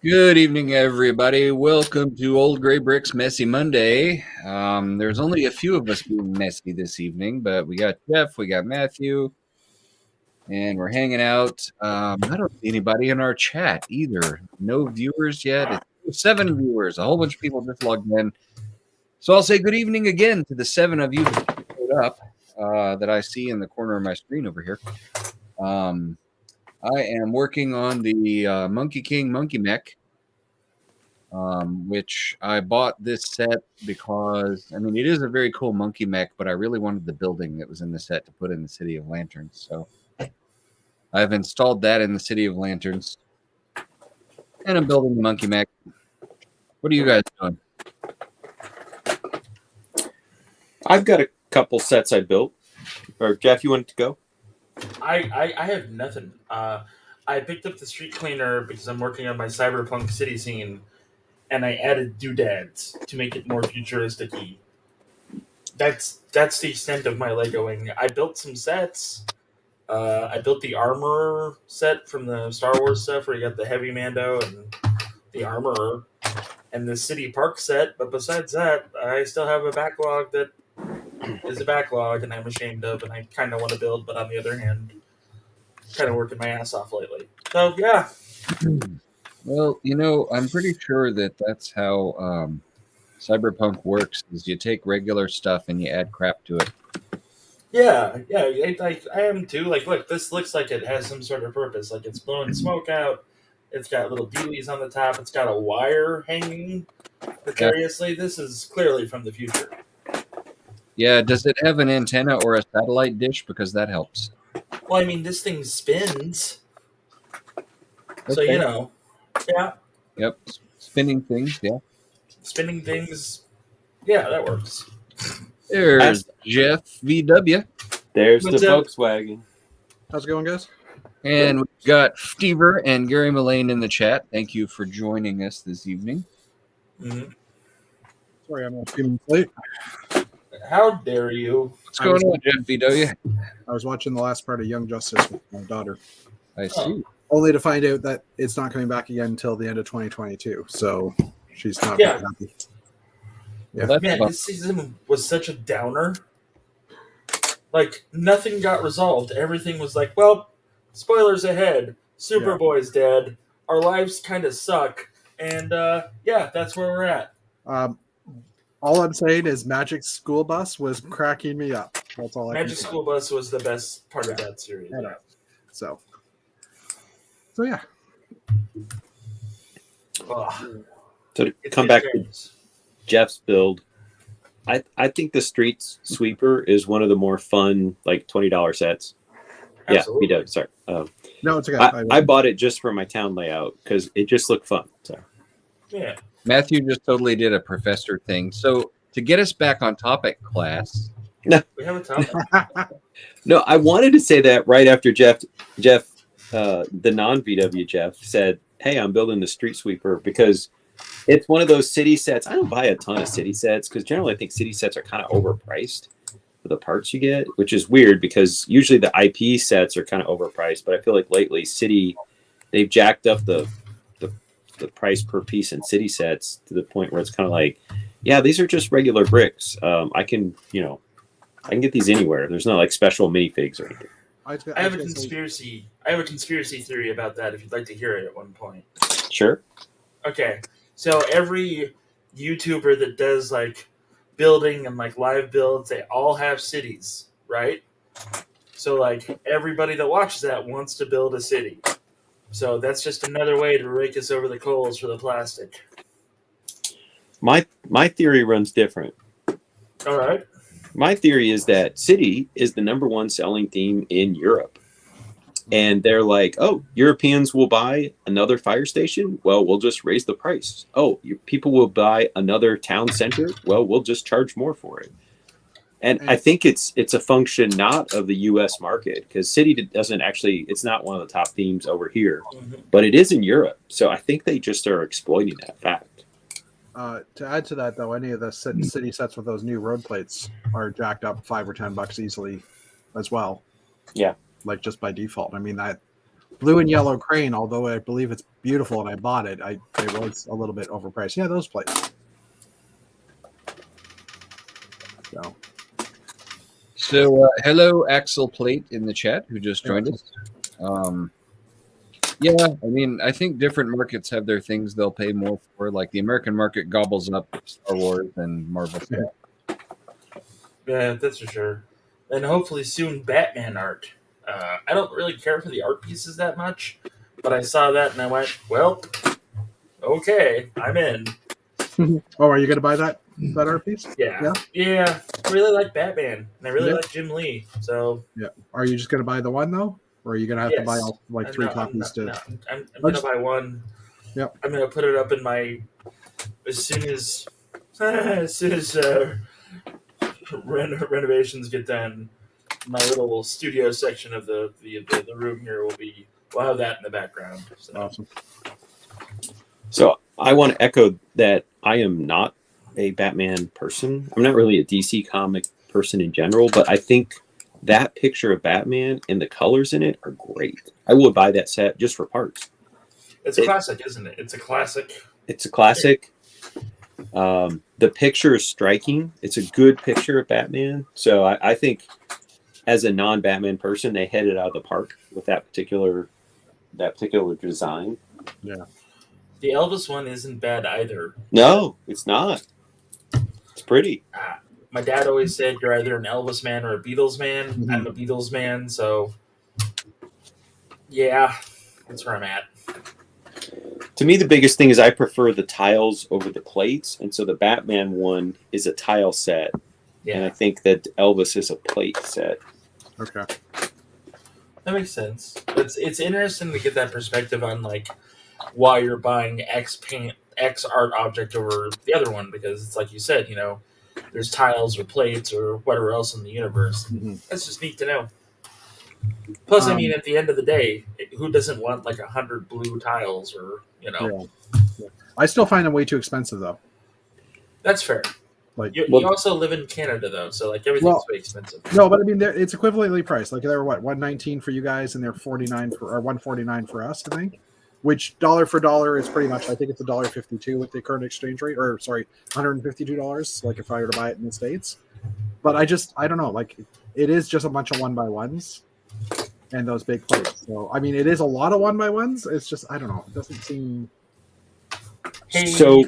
Good evening, everybody. Welcome to Old Gray Bricks Messy Monday. There's only a few of us being messy this evening, but we got Jeff, we got Matthew, and we're hanging out. I don't see anybody in our chat either. No viewers yet. It's 7 viewers. A whole bunch of people just logged in. So I'll say good evening again to the 7 of you that showed up that I see in the corner of my screen over here. I am working on the Monkey King Monkey Mech. Which I bought this set because, it is a very cool monkey mech, but I really wanted the building that was in the set to put in the City of Lanterns. So I've installed that in the City of Lanterns, and I'm building the monkey mech. What are you guys doing? I've got a couple sets I built. Or Jeff, you want to go? I have nothing. I picked up the street cleaner because I'm working on my cyberpunk city scene, and I added doodads to make it more futuristic-y. That's the extent of my Legoing. I built some sets. I built the armor set from the Star Wars stuff, where you got the heavy Mando and the armorer, and the city park set. But besides that, I still have a backlog that is a backlog, and I'm ashamed of, and I kind of want to build, but on the other hand, kind of working my ass off lately. So yeah. Well, I'm pretty sure that that's how Cyberpunk works, is you take regular stuff and you add crap to it. Yeah, I am too. Like, look, this looks like it has some sort of purpose. Like, it's blowing smoke out. It's got little dealies on the top. It's got a wire hanging precariously. This is clearly from the future. Yeah, does it have an antenna or a satellite dish? Because that helps. Well, this thing spins. Okay. So, yeah. Yep, spinning things, yeah. Spinning things, yeah, that works. There's Jeff VW. There's What's the up? Volkswagen. How's it going, guys? And we've got Stever and Gary Mullane in the chat. Thank you for joining us this evening. Mm-hmm. Sorry, I'm a few minutes late. How dare you? What's going on, Jeff VW? I was watching the last part of Young Justice with my daughter, I see. only to find out that it's not coming back again until the end of 2022. So she's not Yeah. very happy. Well, that's Man, fun. this season was such a downer. Like, nothing got resolved. Everything was like, well, spoilers ahead. Superboy's dead. Our lives kind of suck. And, yeah, that's where we're at. All I'm saying is Magic School Bus was cracking me up. That's all I Magic can say. School Bus was the best part of that series. I know. So yeah. Ugh. So to It's come good back to games. Jeff's build, I think the Street Sweeper is one of the more fun, like $20 sets. Absolutely. Yeah, he does. Sorry. No, it's okay. I bought it just for my town layout because it just looked fun. So Yeah. Matthew just totally did a professor thing. So to get us back on topic, class. We have a topic. no, I wanted to say that right after Jeff, the non-VW Jeff said, "Hey, I'm building the Street Sweeper because it's one of those city sets." I don't buy a ton of city sets because generally I think city sets are kind of overpriced for the parts you get, which is weird because usually the IP sets are kind of overpriced. But I feel like lately City, they've jacked up the price per piece in city sets to the point where it's kind of like, yeah, these are just regular bricks. I can get these anywhere. There's not like special minifigs or anything. I have a conspiracy theory about that if you'd like to hear it at one point. Sure. Okay. So every YouTuber that does like building and like live builds, they all have cities, right? So like everybody that watches that wants to build a city. So that's just another way to rake us over the coals for the plastic. My theory runs different. All right. My theory is that City is the number one selling theme in Europe. And they're like, oh, Europeans will buy another fire station? Well, we'll just raise the price. Oh, people will buy another town center? Well, we'll just charge more for it. And I think it's a function not of the U.S. market because City doesn't actually, it's not one of the top themes over here, but it is in Europe. So I think they just are exploiting that fact. To add to that, though, any of the city sets with those new road plates are jacked up $5 or $10 easily as well. Yeah. Like just by default. I mean, that Blue and yellow crane, although I believe it's beautiful and I bought it, it was a little bit overpriced. Yeah, those plates. So, hello, Axel Plate in the chat who just joined us. Yeah, I mean, I think different markets have their things they'll pay more for. Like the American market gobbles up Star Wars and Marvel stuff. Yeah, that's for sure. And hopefully soon Batman art. I don't really care for the art pieces that much, but I saw that and I went, well, okay, I'm in. Oh, are you going to buy that art piece? Yeah. I really like Batman, and I really like Jim Lee. So yeah, are you just going to buy the one though, or are you going to have to buy all, like 3 copies I'm going to buy one. Yep. I'm going to put it up in my as soon as renovations get done. My little studio section of the room here we'll have that in the background. So. Awesome. So I want to echo that I am not a Batman person. I'm not really a DC comic person in general, but I think that picture of Batman and the colors in it are great. I would buy that set just for parts. It's a classic, isn't it? It's a classic. It's a classic. The picture is striking. It's a good picture of Batman. So I think as a non-Batman person, they headed out of the park with that particular design. Yeah. The Elvis one isn't bad either. No, it's not. It's pretty. My dad always said you're either an Elvis man or a Beatles man. Mm-hmm. I'm a Beatles man, so yeah, that's where I'm at. To me, the biggest thing is I prefer the tiles over the plates, and so the Batman one is a tile set, and I think that Elvis is a plate set. Okay. That makes sense. It's interesting to get that perspective on like why you're buying X art object over the other one, because it's like you said, you know, there's tiles or plates or whatever else in the universe. Mm-hmm. That's just neat to know. Plus, I mean, at the end of the day, who doesn't want like 100 blue tiles or, you know? Yeah. I still find them way too expensive though. That's fair. Like you also live in Canada though, so like everything's way expensive. No, but I mean, it's equivalently priced. Like they're what, $119 for you guys, and they're $149 for us, I think. Which dollar for dollar is pretty much, I think it's $1.52 with the current exchange rate, or sorry, $152. Like if I were to buy it in the States, but I don't know. Like it is just a bunch of 1x1s and those big plates. So I mean, it is a lot of 1x1s. It's just I don't know. It doesn't seem. So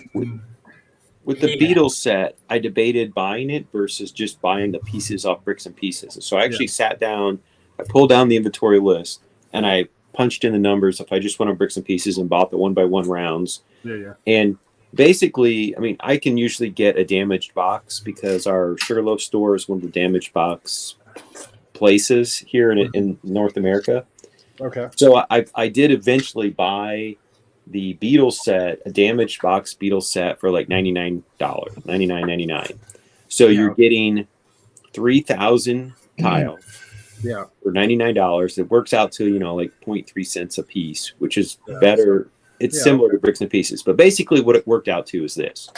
with the Beatles set, I debated buying it versus just buying the pieces off Bricks and Pieces. So I actually sat down, I pulled down the inventory list, and I punched in the numbers if I just went on Bricks and Pieces and bought the 1x1 rounds. Yeah. And basically, I mean, I can usually get a damaged box because our Sugarloaf store is one of the damaged box places here in North America. Okay. So I did eventually buy the Beatles set, a damaged box Beatles set for like $99, $99.99. So you're getting 3,000 tiles for $99. It works out to, like 0.3 cents a piece, which is better. It's similar to Bricks and Pieces. But basically what it worked out to is this.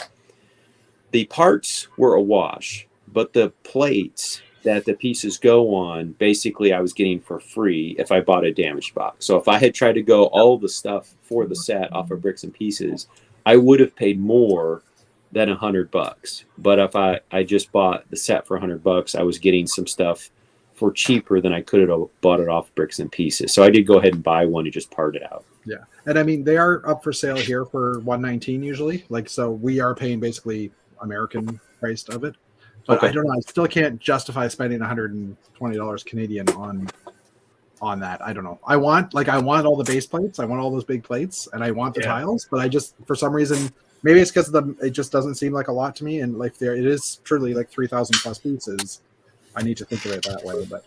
The parts were a wash, but the plates that the pieces go on, basically I was getting for free if I bought a damaged box. So if I had tried to go all the stuff for the set off of Bricks and Pieces, I would have paid more than $100. But if I just bought the set for $100, I was getting some stuff for cheaper than I could have bought it off Bricks and Pieces. So I did go ahead and buy one and just part it out. Yeah. And I mean, they are up for sale here for $119 usually. Like, so we are paying basically American price of it. But I don't know. I still can't justify spending $120 Canadian on that. I don't know. I want all the base plates. I want all those big plates, and I want the tiles. But I just, for some reason, maybe it's because it just doesn't seem like a lot to me. And like it is truly like 3,000 plus pieces. I need to think of it that way. But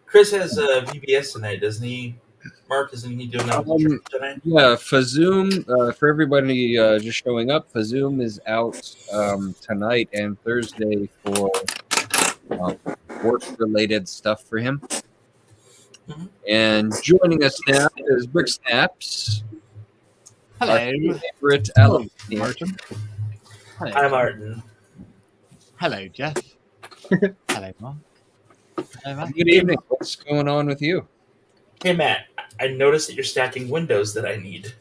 Chris has VBS tonight, doesn't he? Mark, isn't he doing that tonight? Yeah, Fazoom, for everybody just showing up, Fazoom is out tonight and Thursday for work-related stuff for him. Mm-hmm. And joining us now is Brick Snaps. Hello. Our favorite Alex Martin. Hello. Hi, Martin. Hello, Jeff. Hello, Mark. Hello, Matt. Good evening. What's going on with you? Hey, Matt, I noticed that you're stacking windows that I need.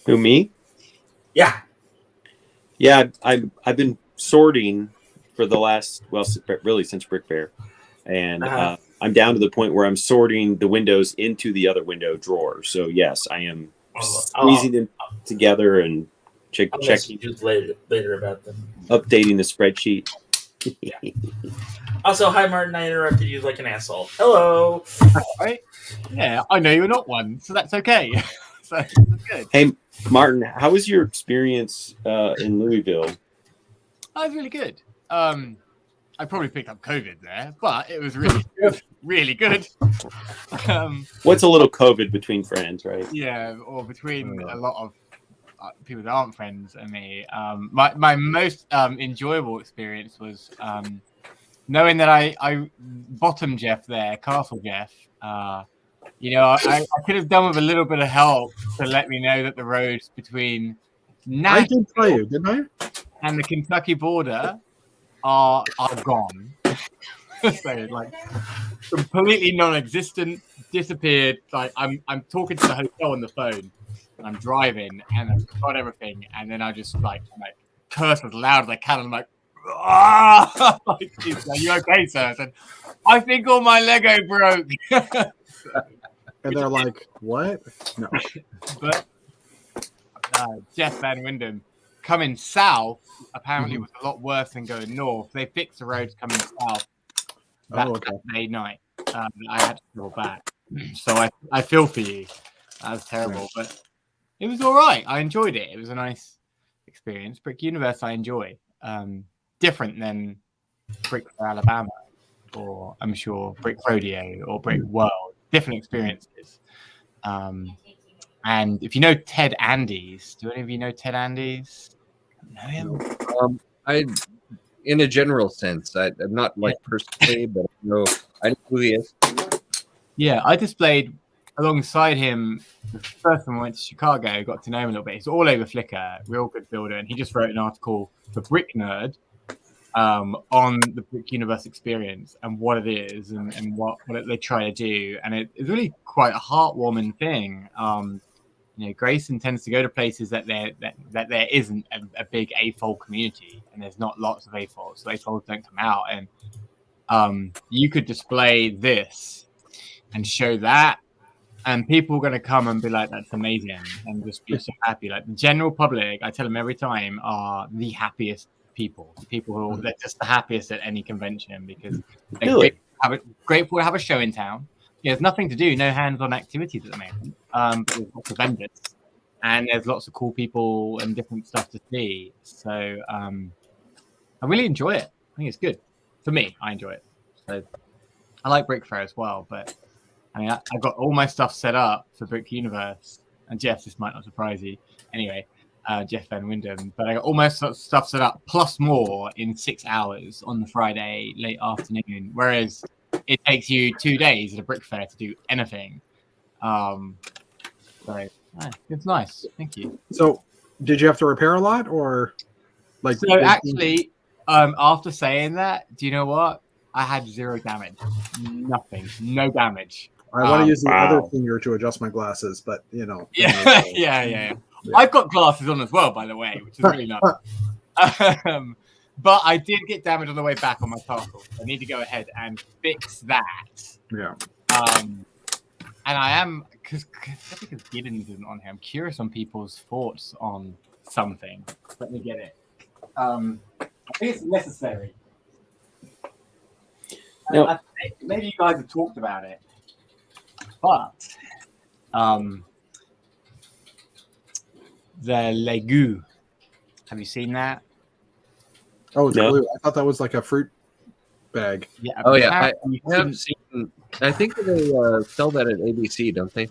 Who, me? Yeah. Yeah, I've been sorting for the last, well, really since Brick Fair, and Uh-huh. I'm down to the point where I'm sorting the windows into the other window drawer. So yes, I am squeezing them together and I'll checking, message you later about them. updating the spreadsheet. Also, hi Martin, I interrupted you like an asshole. Hello. Right? Yeah, I know you're not one, so that's okay. So that's good. Hey, Martin, how was your experience in Louisville? That was really good. I probably picked up COVID there, but it was really, really good. What's a little COVID between friends, right? Yeah, or between a lot of people that aren't friends and me. My most enjoyable experience was knowing that I bottomed Jeff there, Castle Jeff. I could have done with a little bit of help to let me know that the roads between I Nashville did tell you, didn't I? and the Kentucky border are gone. So like completely non-existent, disappeared. Like I'm talking to the hotel on the phone, and I'm driving, and I've got everything, and then I just like curse as loud as I can. And I'm like, ah! Like, are you okay, sir? I said, I think all my Lego broke. And they're like, what? No. But Jeff Van Wyndham coming south apparently was a lot worse than going north. They fixed the roads coming south that Saturday night. I had to go back. So I feel for you. That was terrible, but it was all right. I enjoyed it. It was a nice experience. Brick Universe I enjoy. Different than Brick for Alabama, or I'm sure Brick Rodeo or Brick World. Different experiences. And if you know Ted Andes, do any of you know Ted Andes? Know him? In a general sense, I'm not like personally, but I know who he is. Yeah, I displayed alongside him the first time I went to Chicago, got to know him a little bit. He's all over Flickr, real good builder, and he just wrote an article for Brick Nerd on the Brick Universe experience and what it is and what they try to do. And it's really quite a heartwarming thing. Grayson tends to go to places that there isn't a big AFOL community, and there's not lots of AFOLs, so AFOLs don't come out. And you could display this and show that, and people are going to come and be like, that's amazing, and just be so happy. Like the general public, I tell them every time, are the happiest people. People who they're just the happiest at any convention because they're grateful to have a show in town. There's nothing to do, no hands-on activities at the moment. But there's lots of vendors, and there's lots of cool people and different stuff to see. So I really enjoy it. I think it's good for me. I enjoy it. So I like Brick Fair as well. But I mean, I got all my stuff set up for Brick Universe. And Jeff, this might not surprise you. Anyway, Jeff Van Wyndham. But I got all my stuff set up plus more in 6 hours on the Friday late afternoon. Whereas it takes you 2 days at a Brick Fair to do anything. So it's nice. Thank you. So, did you have to repair a lot, or like? So actually, after saying that, do you know what? I had 0 damage. Nothing. No damage. I want to use the other finger to adjust my glasses, but Yeah. I've got glasses on as well, by the way, which is really nice. But I did get damage on the way back on my castle. I need to go ahead and fix that. Yeah. And I am, because Giddens isn't on here, I'm curious on people's thoughts on something. Let me get it. I think it's necessary. No. Maybe you guys have talked about it. But the Legu, have you seen that? Oh, it's No. blue. I thought that was like a fruit bag. Yeah. Oh yeah, I apparently have seen. I think they sell that at ABC, don't they?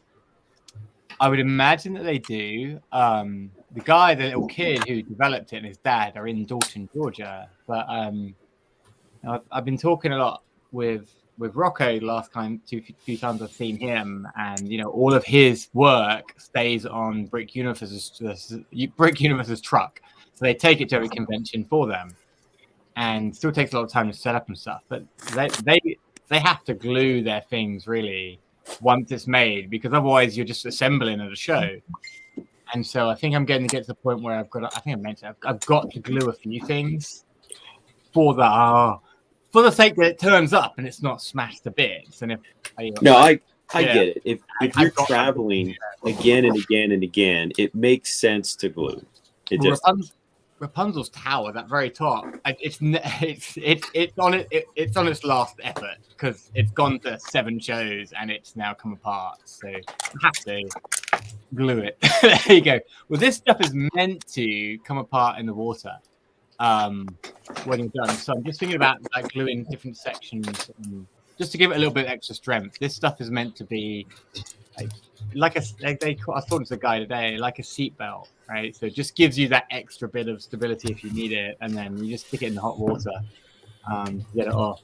I would imagine that they do. The guy, the little kid who developed it, and his dad are in Dalton, Georgia. But I've been talking a lot with Rocco the last few times I've seen him, and all of his work stays on Brick Universe's truck. So they take it to every convention for them, and still takes a lot of time to set up and stuff. But they they have to glue their things really once it's made, because otherwise you're just assembling at a show. And so I think I'm going to get to the point where I've got to glue a few things for the sake that it turns up and it's not smashed to bits. And if I get it. If you're traveling again and again and again, it makes sense to glue. It just Rapunzel's tower, that very top, it's on its last effort because it's gone to 7 shows and it's now come apart. So you have to glue it. There you go. Well, this stuff is meant to come apart in the water when you're done. So I'm just thinking about like gluing different sections just to give it a little bit extra strength. This stuff is meant to be I was talking to the guy today, like a seatbelt, right? So it just gives you that extra bit of stability if you need it, and then you just stick it in the hot water to get it off.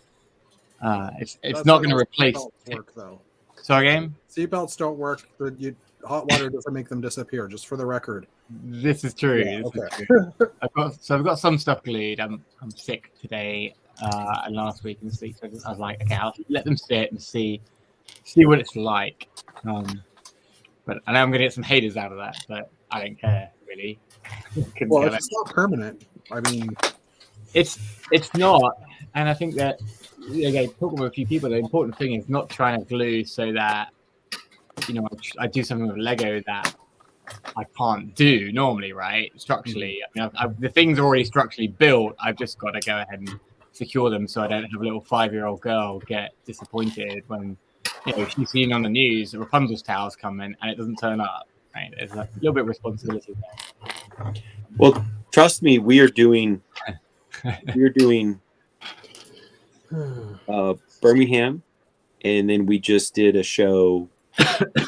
It's not going to replace. Work though. Sorry, game. Seatbelts don't work. Hot water doesn't make them disappear. Just for the record. This is true. Yeah, This is true. I've got some stuff glued. I'm sick today and last week and this week. So I was like, okay, I'll let them sit and see what it's like. But I know I'm going to get some haters out of that, but I don't care really. Well, if it's not permanent, I mean, it's not. And I think that talking with a few people, the important thing is not trying to glue so that I do something with Lego that I can't do normally, right? Structurally, I mean, the things are already structurally built. I've just got to go ahead and secure them so I don't have a little 5-year-old girl get disappointed when she's seen on the news that Rapunzel's tower's coming and it doesn't turn up. Right? There's a little bit of responsibility there. Well, trust me, we are doing Birmingham, and then we just did a show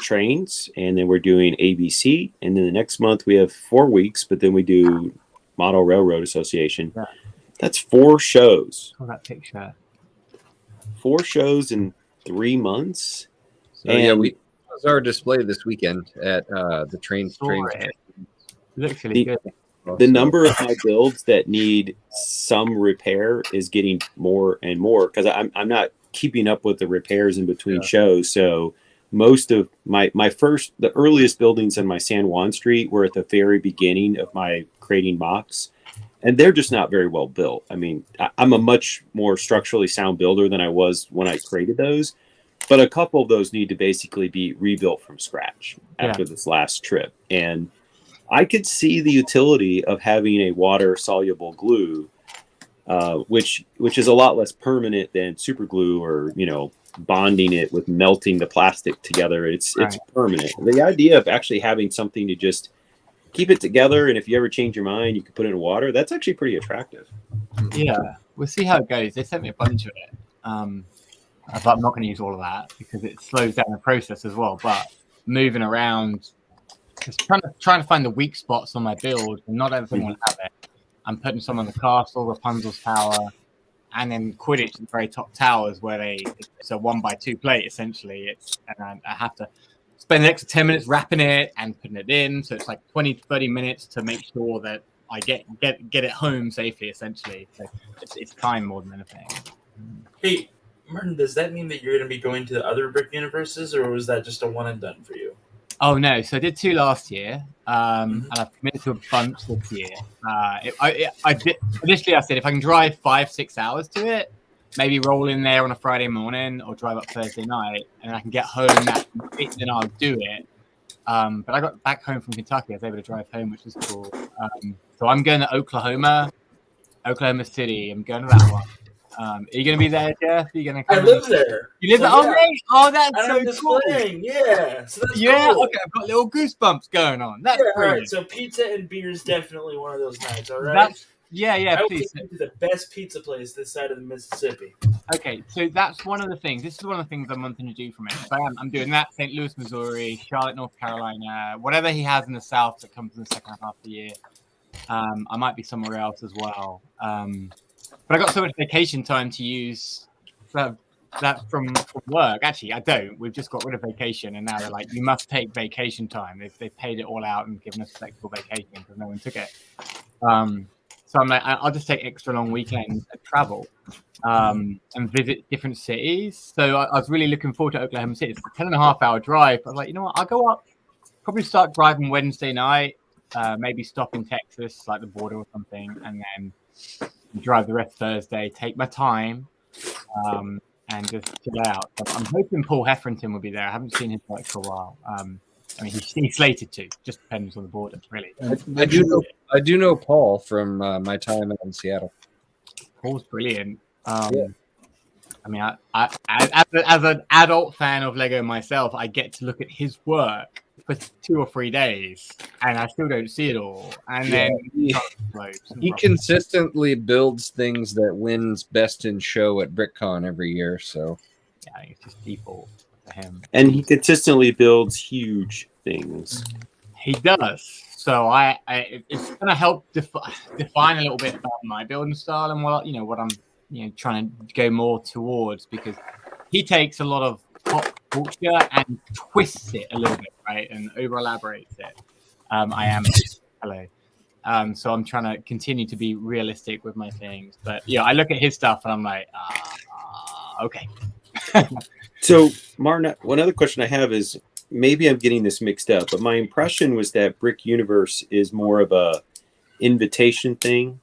trains, and then we're doing ABC, and then the next month we have 4 weeks, but then we do Model Railroad Association. Yeah. That's 4 shows. Oh, that picture. 4 shows in 3 months. So yeah, we was our display this weekend at the train. It looks really good. The number of my builds that need some repair is getting more and more because I'm not keeping up with the repairs in between shows. So most of the earliest buildings on my San Juan Street were at the very beginning of my creating mocks, and they're just not very well built. I mean, I'm a much more structurally sound builder than I was when I created those, but a couple of those need to basically be rebuilt from scratch after this last trip. And I could see the utility of having a water soluble glue, which is a lot less permanent than super glue or, bonding it with melting the plastic together. It's permanent. The idea of actually having something to just keep it together, and if you ever change your mind, you can put it in water. That's actually pretty attractive. Yeah, we'll see how it goes. They sent me a bunch of it. But I'm not going to use all of that because it slows down the process as well. But moving around, just trying to find the weak spots on my build, and not everything will have it. I'm putting some on the castle, Rapunzel's tower, and then Quidditch at the very top towers where it's a 1x2 plate essentially. And I have to spend the next 10 minutes wrapping it and putting it in. So it's like 20 to 30 minutes to make sure that I get it home safely essentially. So it's time more than anything. Hey, Martin, does that mean that you're going to be going to the other brick universes, or was that just a one and done for you? Oh no! So I did 2 last year, and I've committed to a bunch this year. I did initially. I said if I can drive 5-6 hours to it, maybe roll in there on a Friday morning or drive up Thursday night, and I can get home that night, then I'll do it. But I got back home from Kentucky. I was able to drive home, which was cool. So I'm going to Oklahoma City. I'm going to that one. Are you going to be there, Jeff? Are you going to? I live there. You live there? Oh, mate! Oh, that's so I'm cool. displaying. Yeah. So that's cool. Okay. I've got little goosebumps going on. That's all brilliant. right. So pizza and beer is definitely one of those nights. All right. I will please. take you to the best pizza place this side of the Mississippi. Okay, so that's one of the things. This is one of the things I'm wanting to do from it. So I'm doing that, St. Louis, Missouri, Charlotte, North Carolina, whatever he has in the South that comes in the second half of the year. I might be somewhere else as well. But I got so much vacation time to use that from work. Actually, I don't. We've just got rid of vacation, and now they're like, you must take vacation time. They've paid it all out and given us flexible vacation because no one took it. So I'm like, I'll just take extra long weekends and travel and visit different cities. So I was really looking forward to Oklahoma City. It's a 10.5-hour drive. I was like, you know what? I'll go up, probably start driving Wednesday night, maybe stop in Texas, like the border or something, and then drive the rest of Thursday, take my time, and just chill out. I'm hoping Paul Heffrington will be there. I haven't seen his work for a while. I mean, he's slated to. Just depends on the border, really. I do know Paul from my time in Seattle. Paul's brilliant. I mean, I as an adult fan of Lego myself, I get to look at his work for 2 or 3 days, and I still don't see it all. And then he consistently builds things that wins Best in Show at BrickCon every year. So yeah, I think it's just default for him. And he consistently builds huge things. He does. So it's going to help define a little bit about my building style and what I'm trying to go more towards, because he takes a lot of pop culture and twists it a little bit, right, and over elaborates it. Hello. So I'm trying to continue to be realistic with my things, but yeah, I look at his stuff and I'm like, okay. So, Martin, one other question I have is, maybe I'm getting this mixed up, but my impression was that Brick Universe is more of a invitation thing.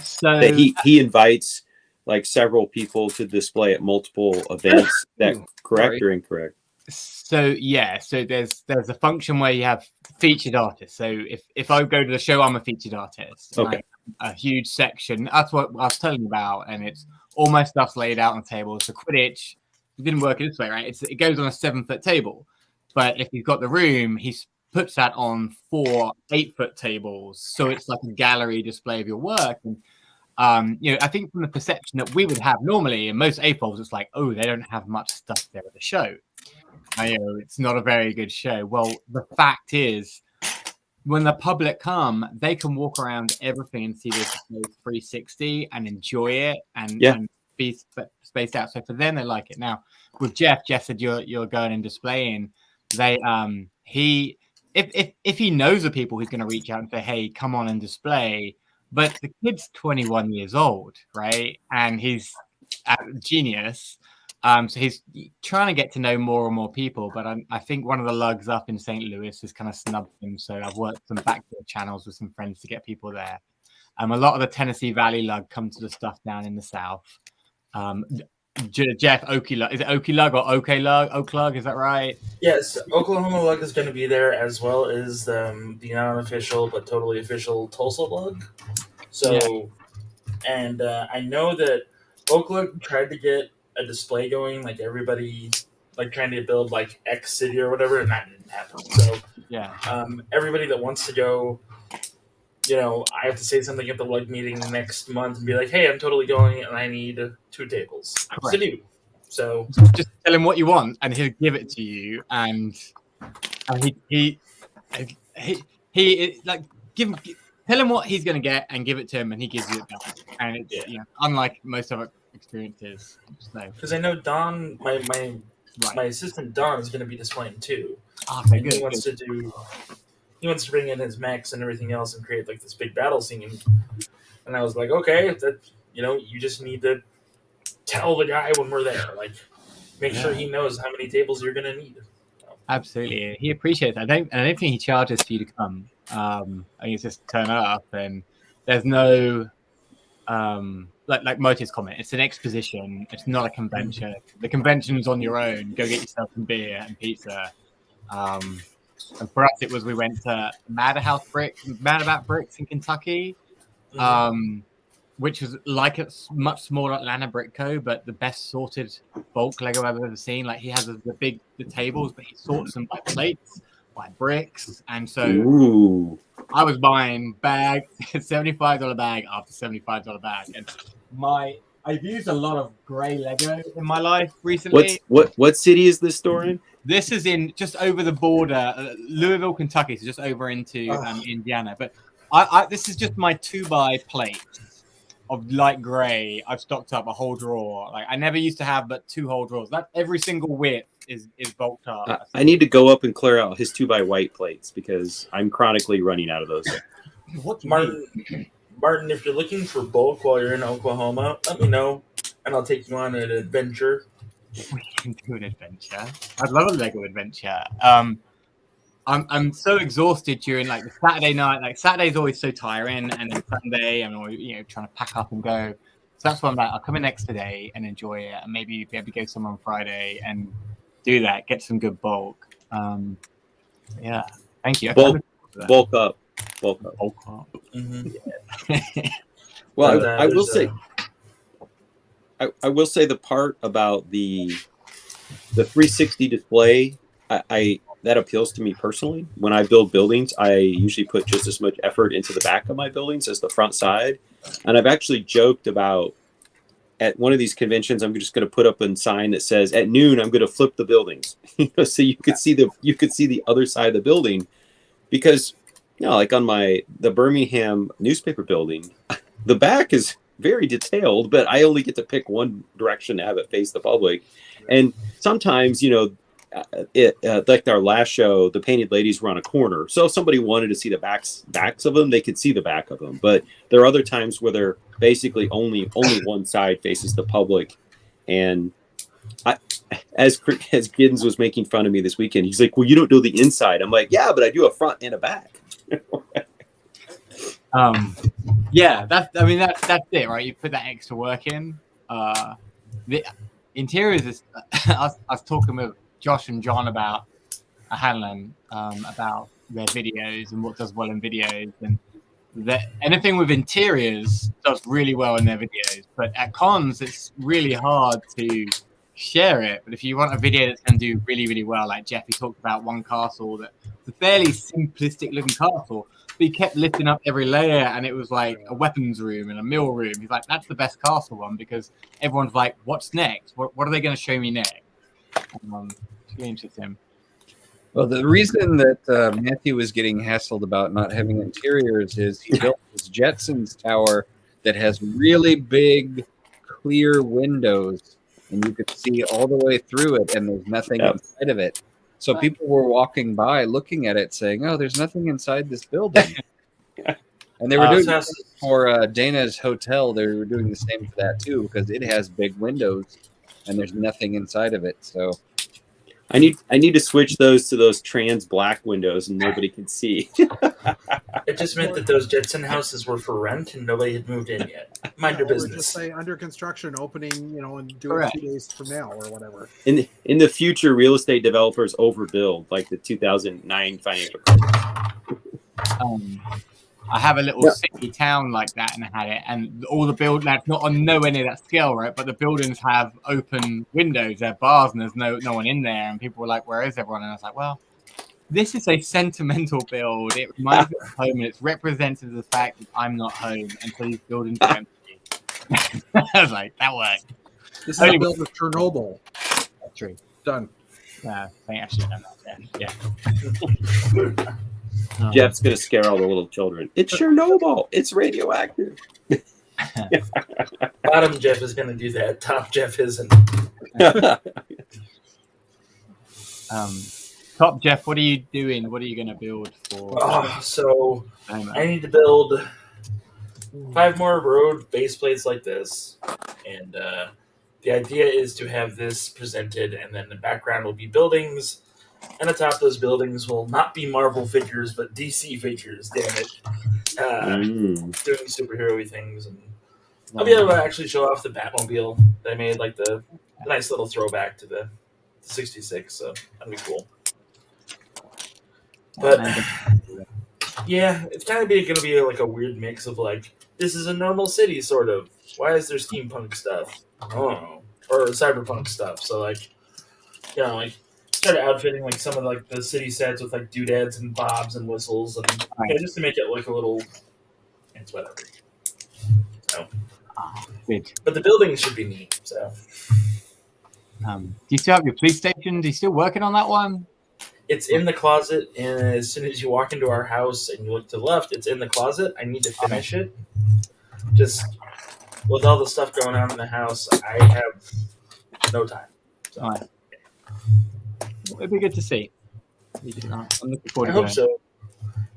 So that he invites like several people to display at multiple events. Is that correct or incorrect? So yeah, so there's a function where you have featured artists. So if I go to the show, I'm a featured artist. Okay. A huge section. That's what I was telling you about, and it's all my stuff's laid out on the table. So Quidditch, it didn't work this way, right? It goes on a 7-foot table, but if you've got the room, he puts that on 4 8-foot tables, so it's like a gallery display of your work. And I think from the perception that we would have normally in most APOLs, it's like, oh, they don't have much stuff there at the show. It's not a very good show. Well, the fact is, when the public come, they can walk around everything and see this 360 and enjoy it and be spaced out. So for them, they like it. Now, with Jeff said you're going and displaying. If he knows the people, he's going to reach out and say, hey, come on and display. But the kid's 21 years old, right? And he's a genius. So he's trying to get to know more and more people. But I think one of the lugs up in St. Louis has kind of snubbed him. So I've worked some backdoor channels with some friends to get people there. A lot of the Tennessee Valley lug come to the stuff down in the South. Jeff, Okie Lug. Is it Okie Lug or OK Lug? Oak Lug, is that right? Yes, Oklahoma Lug is going to be there, as well as the non-official but totally official Tulsa Lug. So, and I know that Oak Lug tried to get a display going, like everybody, like trying to build like X City or whatever, and that didn't happen. So, everybody that wants to go, I have to say something at the Lug meeting next month and be like, hey, I'm totally going and I need 2 tables to do. So just tell him what you want and he'll give it to you. And he like tell him what he's going to get and give it to him and he gives you it back. And it's unlike most of our experiences. Because I know Don, my assistant Don is going to be displaying too. Okay, good. He wants to bring in his mechs and everything else and create like this big battle scene. And I was like, okay, that you just need to tell the guy when we're there, like make sure he knows how many tables you're gonna need. Absolutely, he appreciates that. I don't think he charges for you to come. I think it's just turn up, and there's no like Moti's comment. It's an exposition. It's not a convention. The convention's on your own. Go get yourself some beer and pizza. And for us, it was we went to Mad About Bricks in Kentucky, which was like a much smaller Atlanta Brick Co., but the best sorted bulk Lego I've ever seen. Like he has the tables, but he sorts them by plates, by bricks, and so I was buying bags, $75 bag after $75 bag, and I've used a lot of gray Lego in my life recently. What city is this store in? This is in just over the border, Louisville, Kentucky, so just over into Indiana. But this is just my 2x plate of light gray. I've stocked up a whole drawer. Like I never used to have, but 2 whole drawers. That every single width is bulked up. I need to go up and clear out his 2x white plates because I'm chronically running out of those. What do you Martin, mean? Martin, if you're looking for bulk while you're in Oklahoma, let me know, and I'll take you on an adventure. We can do an adventure. I'd love a Lego adventure. I'm so exhausted during like the Saturday night. Like Saturday's always so tiring, and then Sunday I'm always, trying to pack up and go. So that's why I'm like, I'll come in next today and enjoy it, and maybe be able to go somewhere on Friday and do that, get some good bulk. Yeah, thank you. Bulk up. Bulk up. Mm-hmm. Well, But, I will say, I will say the part about the 360 display, I that appeals to me personally. When I build buildings, I usually put just as much effort into the back of my buildings as the front side. And I've actually joked about at one of these conventions, I'm just going to put up a sign that says at noon I'm going to flip the buildings, so you could see the other side of the building, because like on the Birmingham newspaper building, the back is very detailed, but I only get to pick one direction to have it face the public. And sometimes, like our last show, the painted ladies were on a corner. So if somebody wanted to see the backs of them, they could see the back of them. But there are other times where they're basically only one side faces the public. And as Giddens was making fun of me this weekend, he's like, well, you don't do the inside. I'm like, yeah, but I do a front and a back. Yeah, that's it, right? You put that extra work in. The interiors is I was talking with Josh and John about Hanlon about their videos and what does well in videos, and that anything with interiors does really well in their videos, but at cons it's really hard to share it. But if you want a video that's going to do really, really well, like Jeff, he talked about one castle that's a fairly simplistic looking castle, but he kept lifting up every layer and it was like a weapons room and a mill room. He's like, that's the best castle one, because everyone's like, what's next? What are they going to show me next? It's really interesting. Well, the reason that Matthew was getting hassled about not having interiors is he built this Jetsons tower that has really big, clear windows, and you could see all the way through it, and there's nothing inside of it. So people were walking by, looking at it, saying, "Oh, there's nothing inside this building." And they were doing it for Dana's hotel. They were doing the same for that too, because it has big windows, and there's nothing inside of it. So I need to switch those to those trans black windows, and nobody can see. It just meant that those Jetson houses were for rent and nobody had moved in yet. Mind your Or just business. say under construction, opening, and do it 2 days from now or whatever. In the future, real estate developers overbuild, like the 2009 financial crisis. I have a little city town like that, and I had it, and all the that's not on nowhere near that scale, right? But the buildings have open windows, they're bars, and there's no one in there, and people were like, "Where is everyone?" And I was like, "Well, this is a sentimental build. It reminds me of home, and it's representative of the fact that I'm not home, and so these buildings are empty." I was like, "That worked." This is a build of Chernobyl. That's true. Done. I think I should have done that. Yeah. Jeff's gonna scare all the little children. It's Chernobyl. It's radioactive. Bottom Jeff is going to do that. Top Jeff isn't. Top Jeff, what are you doing? What are you going to build for? So I need to build 5 more road base plates like this, and the idea is to have this presented, and then the background will be buildings, and atop those buildings will not be Marvel figures, but DC figures. Damn it, doing superhero-y things, and I'll be able to actually show off the Batmobile that I made, like the nice little throwback to the 66. So that'd be cool. But yeah, it's kind of going to be like a weird mix of like, this is a normal city, sort of. Why is there steampunk stuff? I don't know. Or cyberpunk stuff. So like, like started outfitting like some of like the city sets with like doodads and bobs and whistles, and just to make it look a little. It's whatever. So, but the buildings should be neat. So, do you still have your police station? Are you still working on that one? It's in the closet, and as soon as you walk into our house and you look to the left, it's in the closet. I need to finish it. Just with all the stuff going on in the house, I have no time. So. All right. It'd be good to see. I'm looking forward I to hope so.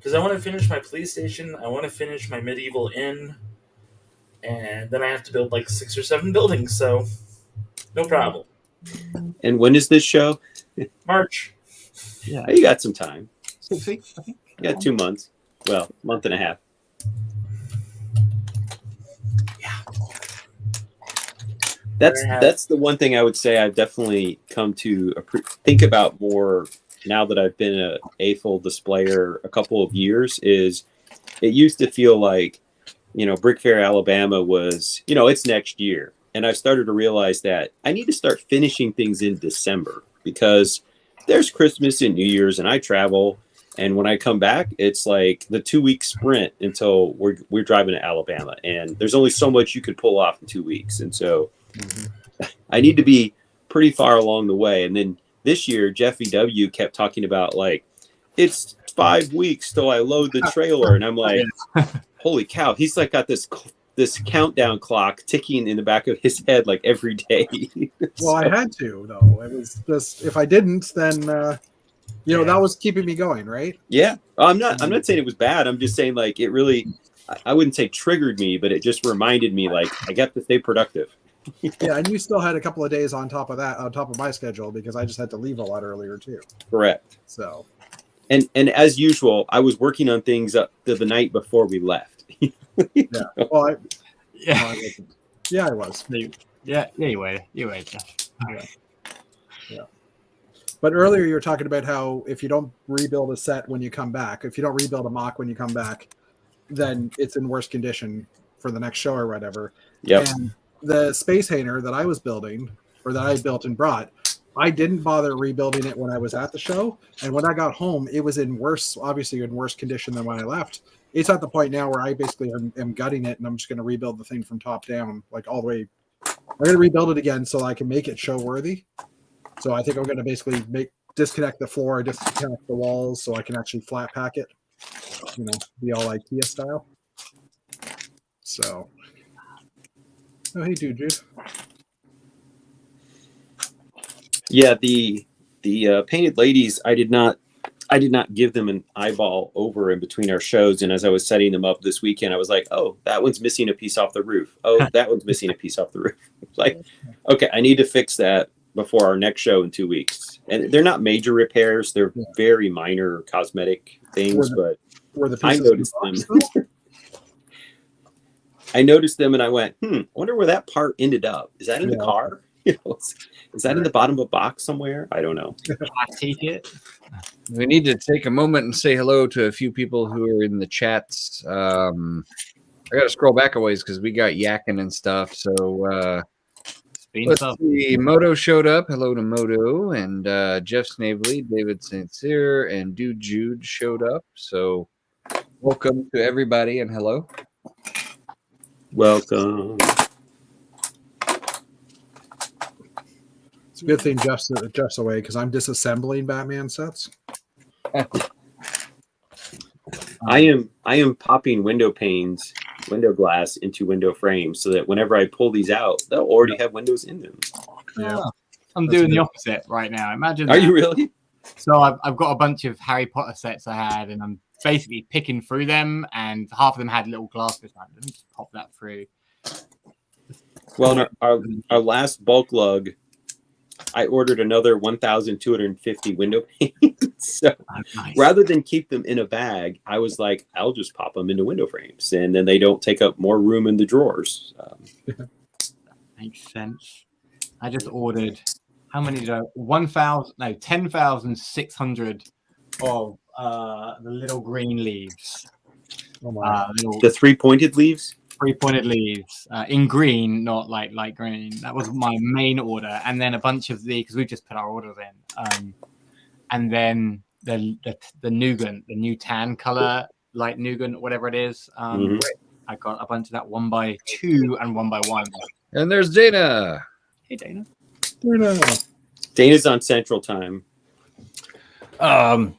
Because I want to finish my police station. I want to finish my medieval inn, and then I have to build like 6 or 7 buildings. So no problem. And when is this show? March. Yeah, Oh, you got some time. 6 weeks, I think. You got 2 months. Well, month and a half. That's the one thing I would say I've definitely come to think about more now that I've been a AFL displayer a couple of years. Is it used to feel like, Brick Fair, Alabama was, it's next year. And I've started to realize that I need to start finishing things in December because there's Christmas and New Year's and I travel. And when I come back, it's like the 2-week sprint until we're driving to Alabama. And there's only so much you could pull off in 2 weeks. And so I need to be pretty far along the way. And then this year, Jeff VW kept talking about like, it's 5 weeks till I load the trailer. And I'm like, holy cow. He's like got this countdown clock ticking in the back of his head like every day. Well, I had to, though. It was just, if I didn't, then, that was keeping me going, right? Yeah. I'm not saying it was bad. I'm just saying like it really, I wouldn't say triggered me, but it just reminded me like I got to stay productive. Yeah, and you still had a couple of days on top of my schedule because I just had to leave a lot earlier too. Correct. So, and as usual, I was working on things up to the night before we left. yeah. Well, I Yeah, was. yeah, you were, Jeff. Yeah. But earlier you were talking about how if you don't rebuild a set when you come back, if you don't rebuild a mock when you come back, then it's in worse condition for the next show or whatever. Yep. And the Space Hainer that I was building, or that I built and brought, I didn't bother rebuilding it when I was at the show. And when I got home, it was obviously in worse condition than when I left. It's at the point now where I basically am gutting it and I'm just going to rebuild the thing from top down, like all the way. I'm going to rebuild it again so I can make it show worthy. So I think I'm going to basically disconnect the floor, disconnect the walls so I can actually flat pack it, be all IKEA style. So, oh, hey, dude. Yeah, the Painted Ladies, I did not give them an eyeball over in between our shows. And as I was setting them up this weekend, I was like, oh, that one's missing a piece off the roof. Oh, that one's missing a piece off the roof. It's like, okay, I need to fix that before our next show in 2 weeks. And they're not major repairs. They're very minor cosmetic things, but I noticed them. I noticed them and I went, I wonder where that part ended up. Is that in the car? Is that in the bottom of a box somewhere? I don't know. I take it. We need to take a moment and say hello to a few people who are in the chats. I got to scroll back a ways because we got yakking and stuff. So let's see. Moto showed up. Hello to Moto. And Jeff Snavely, David St. Cyr, and Dude Jude showed up. So welcome to everybody and hello. Welcome. It's a good thing Jeff's away because I'm disassembling Batman sets. I am popping window glass into window frames so that whenever I pull these out, they'll already have windows in them. Yeah, I'm doing the opposite right now. Imagine. Are you really? So I've got a bunch of Harry Potter sets I had, and I'm basically picking through them, and half of them had little glasses. Let me just pop that through. Well, in our last bulk lug, I ordered another 1,250 window panes. So nice. Rather than keep them in a bag, I was like, I'll just pop them into window frames, and then they don't take up more room in the drawers. Makes sense. I just ordered, how many did I? 10,600 of the little green leaves. Oh my. The 3-pointed leaves? 3-pointed leaves in green, not like light green. That was my main order, and then a bunch of because we just put our orders in, and then the Nugent, the new tan color, light Nugent, whatever it is. I got a bunch of that 1x2 and 1x1. And there's Dana. Hey, Dana. Dana's on Central Time. No,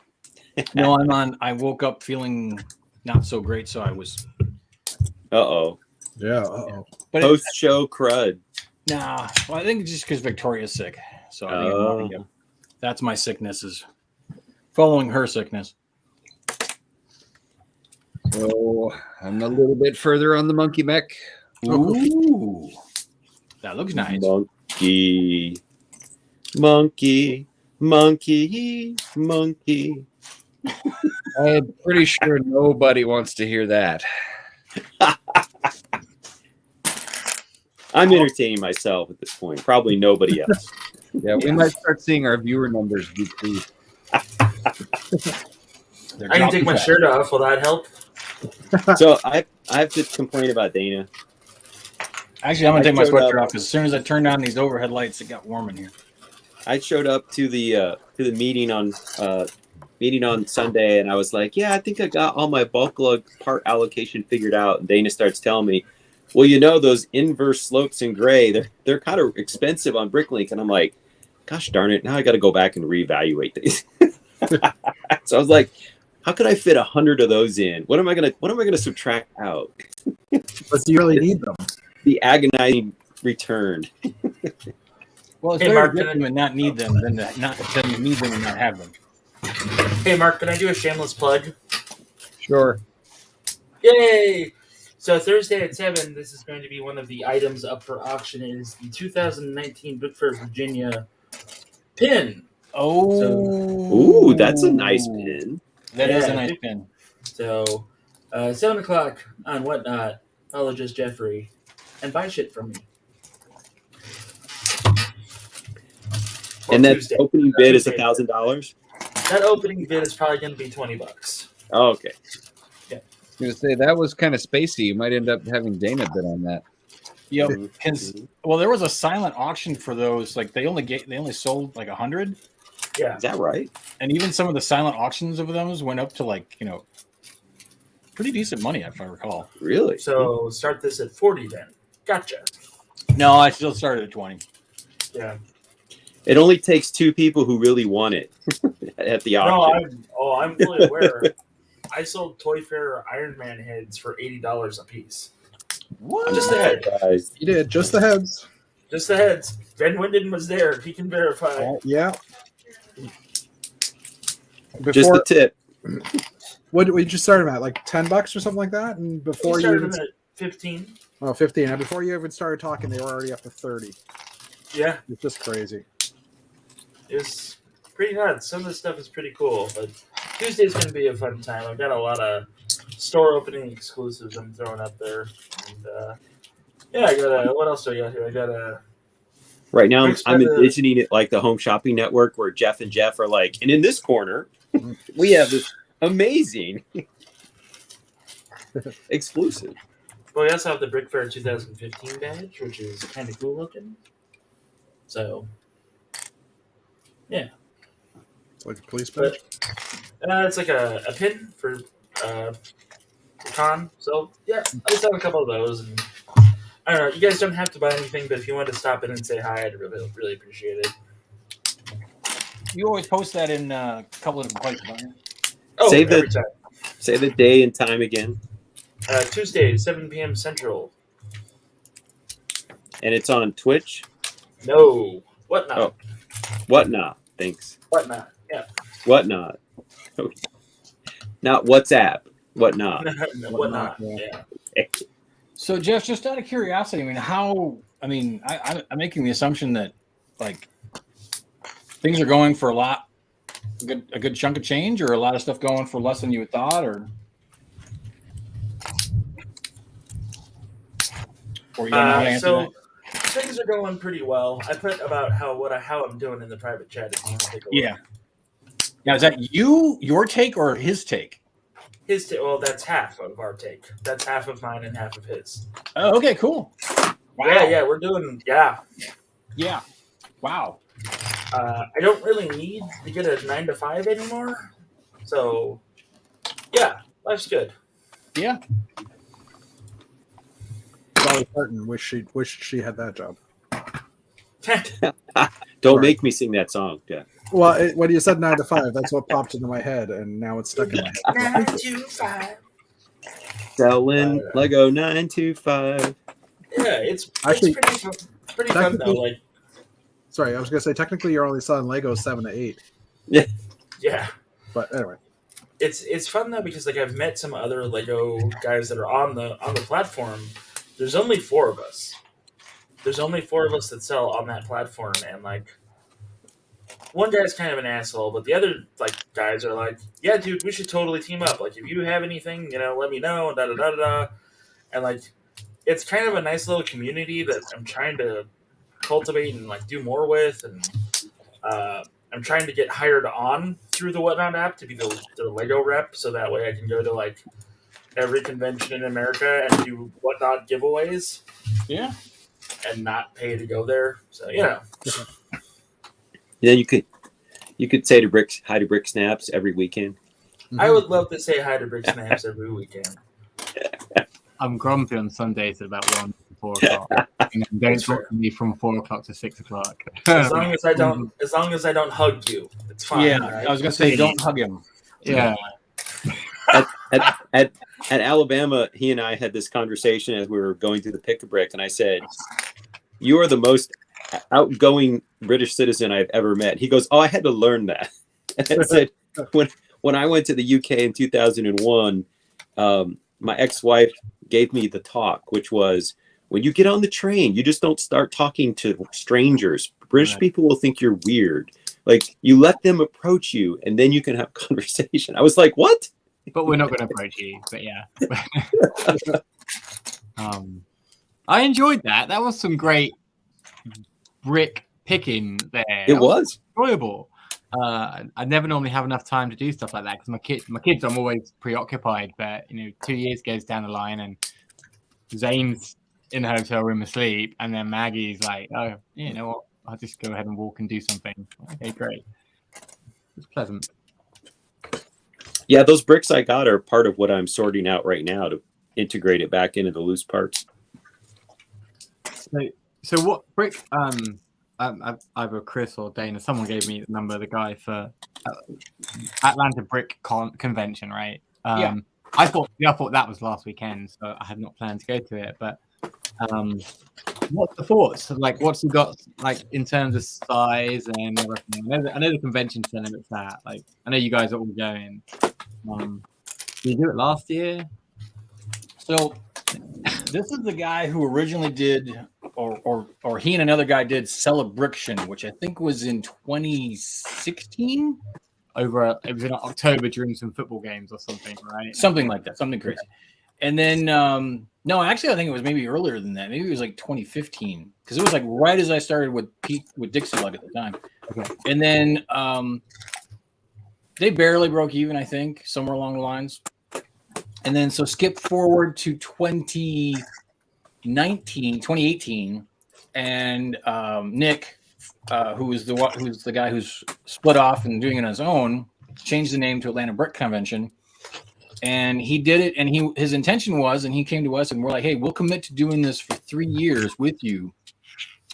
I'm on. I woke up feeling not so great, so I was. Uh-oh. Yeah. Uh-oh. But Post-show crud. Nah. Well, I think it's just because Victoria's sick. So I think that's my sickness is following her sickness. So I'm a little bit further on the monkey mech. Ooh, that looks nice. Monkey, monkey, monkey, monkey. I'm pretty sure nobody wants to hear that. I'm entertaining myself at this point. Probably nobody else. Yeah, we might start seeing our viewer numbers decrease. They're I can dropping take my fast. shirt off. Will that help? So I have to complain about Dana. Actually, I'm gonna I take my showed sweatshirt up- off because as soon as I turned on these overhead lights, it got warm in here. I showed up to the meeting on Sunday, and I was like, "Yeah, I think I got all my bulk lug part allocation figured out." And Dana starts telling me, "Well, you know those inverse slopes in gray, they're kind of expensive on Bricklink." And I'm like, "Gosh darn it! Now I got to go back and reevaluate these." So I was like, "How could I fit 100 of those in? What am I gonna subtract out?" But do you really need them? The agonizing return. Well, it's Hey, better Mark, to get can I- them and not need them than to need them and not have them. Hey, Mark, can I do a shameless plug? Sure. Yay! So Thursday at 7, this is going to be one of the items up for auction. It is the 2019 Book Fair Virginia pin. Oh, Ooh, that's a nice pin. That is a Yeah. nice pin. So 7 o'clock on Whatnot. Follow Just Jeffrey and buy shit from me. Or And that Tuesday. opening bid is Tuesday. $1,000. That opening bid is probably going to be $20. Oh, okay. I was gonna say that was kind of spacey. You might end up having Dana bid on that. Yep. Mhm. Well, there was a silent auction for those. Like they only sold like 100, Yeah. Is that right? and even some of the silent auctions of those went up to like pretty decent money if I recall. Really? So start this at 40 then. Gotcha. No, I still started at 20. Yeah. It only takes two people who really want it at the No, auction. I'm fully aware. I sold Toy Fair Iron Man heads for $80 a piece. What? Just the head. Guys, You did just the heads. Just the heads. Ben Winden was there. He can verify. Yeah. just Before the tip. what did we just start them at? Like $10 or something like that? And We before you started even, him at 15. 15. And before you even started talking, they were already up to 30. Yeah, It's just crazy. it was pretty nuts. Some of the stuff is pretty cool, but Tuesday's going to be a fun time. I've got a lot of store opening exclusives I'm throwing up there. And, yeah, I got a. What else do I got here? I got a. Right now, Next I'm by the- envisioning it like the Home Shopping Network, where Jeff and Jeff are like, and in this corner, we have this amazing exclusive. Well, we also have the Brick Fair 2015 badge, which is kind of cool looking. So, It's like a police but badge. it's like a pin for con. So, yeah, I just have a couple of those. And I don't know. You guys don't have to buy anything, but if you wanted to stop in and say hi, I'd really appreciate it. You always post that in a couple of different places, don't you? Oh, Save every the- time. Say the day and time again, Tuesday, 7 p.m. Central. and it's on Twitch. No. Whatnot. Oh. Whatnot. Thanks. Whatnot. Yeah. Whatnot. Not WhatsApp. Whatnot. Whatnot. Yeah. Yeah. So, Jeff, just out of curiosity, I'm making the assumption that like things are going for a good chunk of change, or a lot of stuff going for less than you had thought, or you don't know how to answer So that? things are going pretty well. I put about how I'm doing in the private chat. If you want to take a look. Yeah. Now, is that your take or his take? Well, that's half of our take. That's half of mine and half of his. Oh, okay, cool. Wow. Yeah, we're doing. Yeah. Yeah. Wow. I don't really need to get a 9 to 5 anymore. So, yeah, life's good. Yeah. Dolly Parton wished she had that job. Don't Right. make me sing that song, Jeff. Well, when you said 9 to 5, that's what popped into my head, and now it's stuck in my head. 9 to 5. Selling Lego 925. Yeah, it's Actually, pretty fun. Pretty fun though. technically- Like, Sorry, I was gonna say technically you're only selling Lego 7 to 8, yeah, but anyway. it's fun though because like I've met some other Lego guys that are on the platform. There's only 4 of us. There's only 4 of us that sell on that platform, and like one guy's kind of an asshole, but the other like guys are like, yeah, dude, we should totally team up. Like if you have anything, let me know. Da da da da. And like it's kind of a nice little community that I'm trying to cultivate and like do more with, and I'm trying to get hired on through the Whatnot app to be the Lego rep, so that way I can go to like every convention in America and do Whatnot giveaways. Yeah. And not pay to go there. So you could say to Bricks hi to Brick Snaps every weekend. I would love to say hi to Brick Snaps every weekend. I'm grumpy on Sundays at about 1 to 4 o'clock. And then don't talk to me from 4 o'clock to 6 o'clock. As long as I don't hug you, it's fine. Yeah, right? I was gonna say don't hug him. Yeah. At Alabama, he and I had this conversation as we were going through the Pick-a-Brick, and I said, "You are the most outgoing British citizen I've ever met." He goes, "Oh, I had to learn that." And I said, when I went to the UK in 2001, my ex-wife gave me the talk, which was, when you get on the train, you just don't start talking to strangers. British people will think you're weird. Like, you let them approach you, and then you can have conversation. I was like, what? But we're not going to approach you. But yeah. I enjoyed that. That was some great brick picking there. It was enjoyable. I never normally have enough time to do stuff like that because my kids, I'm always preoccupied. But 2 years goes down the line, and Zane's in the hotel room asleep, and then Maggie's like, "Oh, you know what? I'll just go ahead and walk and do something." Okay, great. It's pleasant. Yeah, those bricks I got are part of what I'm sorting out right now to integrate it back into the loose parts. So what brick? Either Chris or Dana, someone gave me the number of the guy for Atlanta Brick Convention, right? Yeah. I thought that was last weekend, so I had not planned to go to it. But what's the thoughts? Like, what's he got like in terms of size and everything? I know the convention center looks that. Like, I know you guys are all going. Did you do it last year? So this is the guy who originally did, or he and another guy did Celebration, which I think was in 2016. It was in October during some football games or something, right? Something like that, something crazy. And then, no, actually, I think it was maybe earlier than that. Maybe it was like 2015, because it was like right as I started with Dixie Lug at the time. Okay. And then they barely broke even, I think, somewhere along the lines. And then so skip forward to 2018, and Nick, who's the guy who's split off and doing it on his own, changed the name to Atlanta Brick Convention. And he did it, and his intention was, and he came to us and we're like, hey, we'll commit to doing this for 3 years with you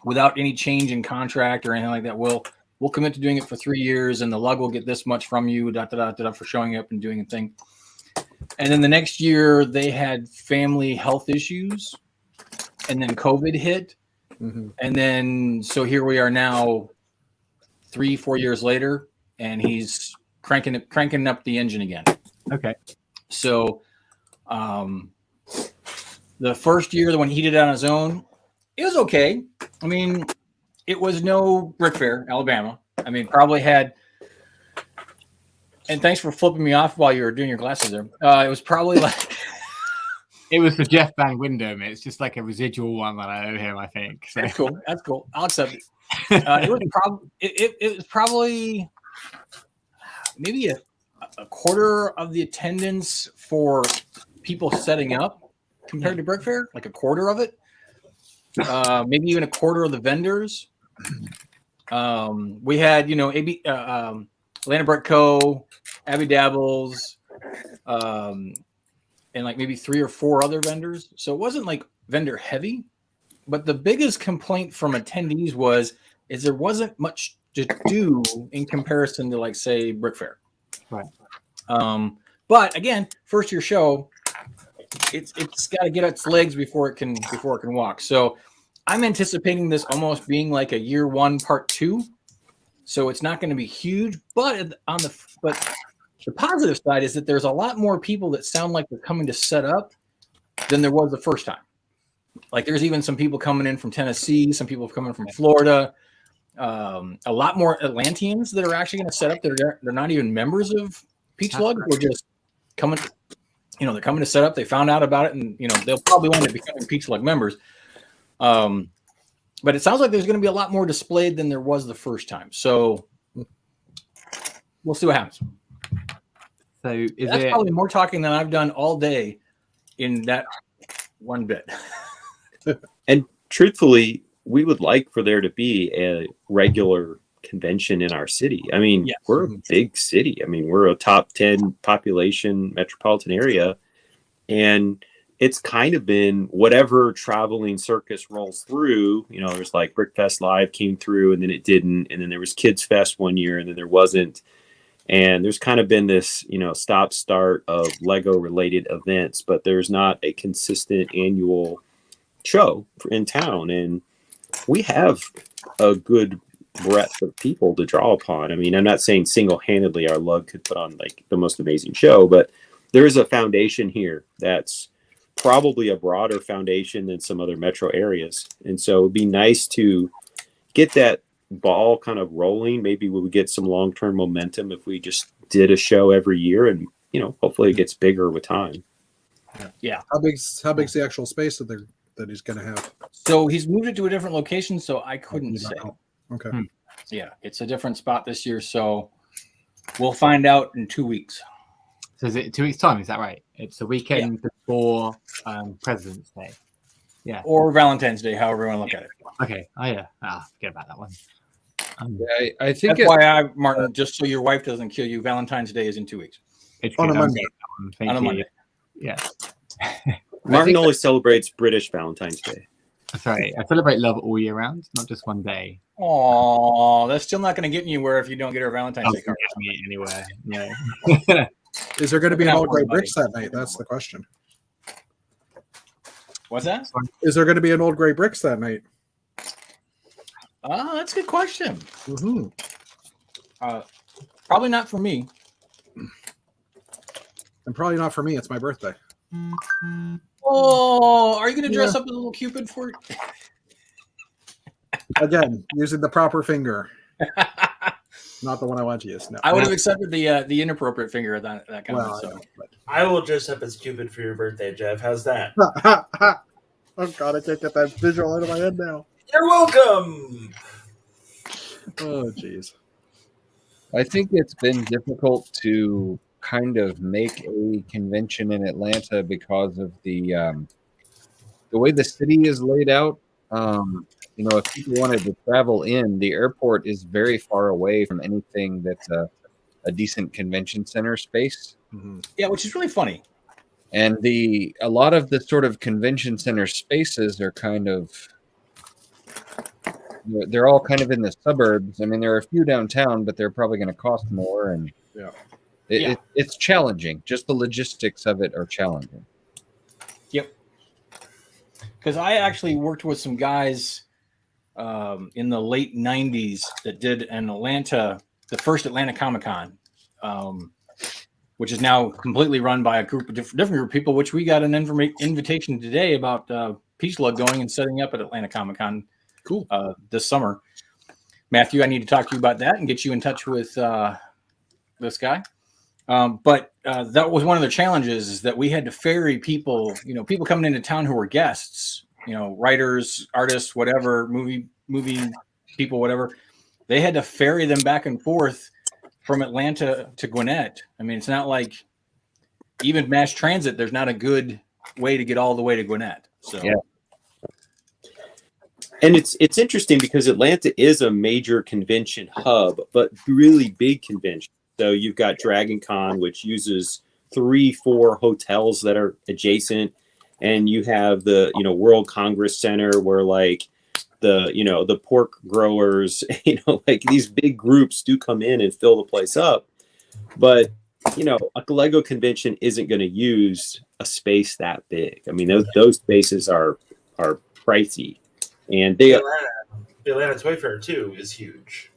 without any change in contract or anything like that. We'll commit to doing it for 3 years, and the lug will get this much from you, for showing up and doing a thing. And then the next year they had family health issues, and then COVID hit. Mm-hmm. And then, so here we are now 3-4 years later, and he's cranking up the engine again. Okay. So, the first year, when he did it on his own, it was okay. I mean, it was no Brick Fair, Alabama. I mean, probably had, and thanks for flipping me off while you were doing your glasses there. It was probably like, it was the Jeff Van Windham. It's just like a residual one that I owe him, I think. So. That's cool. That's cool. I'll accept it. It was probably maybe a quarter of the attendance for people setting up compared to Brick Fair, like a quarter of it. Maybe even a quarter of the vendors. We had, Atlanta Brick Co., Abby Dabbles, and like maybe 3 or 4 other vendors. So it wasn't like vendor heavy, but the biggest complaint from attendees is there wasn't much to do in comparison to, like, say, Brick Fair. Right. But again, first year show, it's got to get its legs before it can walk. So I'm anticipating this almost being like a year 1 part 2. So it's not going to be huge, but the The positive side is that there's a lot more people that sound like they're coming to set up than there was the first time. Like there's even some people coming in from Tennessee, some people coming from Florida, a lot more Atlanteans that are actually going to set up. They're not even members of Peach Lug. We're just coming, they're coming to set up. They found out about it, and they'll probably wind up becoming Peach Lug members. But it sounds like there's going to be a lot more displayed than there was the first time. So we'll see what happens. So That's probably more talking than I've done all day in that one bit. And truthfully, we would like for there to be a regular convention in our city. I mean, Yes. We're a big city. I mean, we're a top 10 population metropolitan area. And it's kind of been whatever traveling circus rolls through. There's like Brickfest Live came through and then it didn't. And then there was Kids Fest one year and then there wasn't. And there's kind of been this, stop start of Lego related events, but there's not a consistent annual show in town. And we have a good breadth of people to draw upon. I mean, I'm not saying single-handedly our Lug could put on like the most amazing show, but there is a foundation here that's probably a broader foundation than some other metro areas. And so it'd be nice to get that ball kind of rolling. Maybe we would get some long-term momentum if we just did a show every year, and hopefully it gets bigger with time. Yeah. How big's the actual space that he's going to have? So he's moved it to a different location, so I couldn't You don't say. know. Okay. Yeah, it's a different spot this year, so we'll find out in 2 weeks. So is it 2 weeks' time? Is that right? It's the weekend before President's Day. Yeah. Or Valentine's Day, however you want to look at it. Okay. Oh yeah. Forget about that one. Yeah, I think That's why Martin, just so your wife doesn't kill you, Valentine's Day is in 2 weeks. It's On a good. Monday. Thank On a you. Monday. Yeah. Martin only celebrates British Valentine's Day. Sorry. I celebrate love all year round, not just one day. Oh, that's still not going to get anywhere if you don't get her a Valentine's Day Doesn't card. get me anywhere. No. Is there going to be an Not Old Grey worried about Bricks that night? That's the question. What's that? Is there going to be an Old Grey Bricks that night? That's a good question. Mm-hmm. Probably not for me. And probably not for me. It's my birthday. Oh, are you going to dress up as a little Cupid for it? Again, using the proper finger. Not the one I want to use. No. I would have accepted the inappropriate finger at that comment. Well, So. I will dress up as Cupid for your birthday, Jeff. How's that? Oh God, I can't get that visual out of my head now. You're welcome. Oh jeez. I think it's been difficult to kind of make a convention in Atlanta because of the way the city is laid out. If people wanted to travel in, the airport is very far away from anything that's a decent convention center space. Mm-hmm. Yeah, which is really funny. And a lot of the sort of convention center spaces are kind of, they're all kind of in the suburbs. I mean, there are a few downtown, but they're probably going to cost more. And Yeah. it's challenging. Just the logistics of it are challenging. Yep. Because I actually worked with some guys in the late 90s that did the first Atlanta Comic-Con, which is now completely run by a group of different group of people, which we got an invitation today about Peach Lug going and setting up at Atlanta Comic-Con Cool. this summer. Matthew, I need to talk to you about that and get you in touch with this guy. But that was one of the challenges, is that we had to ferry people, people coming into town who were guests, writers, artists, whatever, movie people, whatever. They had to ferry them back and forth from Atlanta to Gwinnett. I mean, it's not like even mass transit, there's not a good way to get all the way to Gwinnett. So Yeah. And it's interesting because Atlanta is a major convention hub, but really big convention. So you've got Dragon Con, which uses 3-4 hotels that are adjacent, and you have the World Congress Center where like the pork growers, like these big groups do come in and fill the place up. But a Lego convention isn't going to use a space that big. I mean, those spaces are pricey, and The Atlanta Toy Fair too is huge.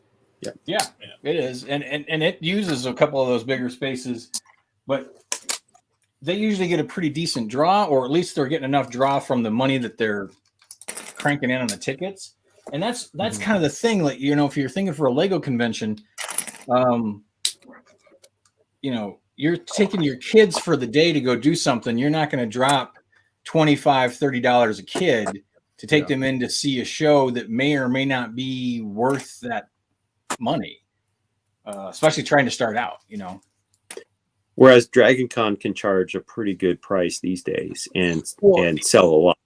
Yeah, it is, and it uses a couple of those bigger spaces, but they usually get a pretty decent draw, or at least they're getting enough draw from the money that they're cranking in on the tickets. And that's kind of the thing. Like, if you're thinking for a Lego convention, you're taking your kids for the day to go do something. You're not going to drop $25-$30 a kid to take them in to see a show that may or may not be worth that money, especially trying to start out. Whereas Dragon Con can charge a pretty good price these days and sell a lot.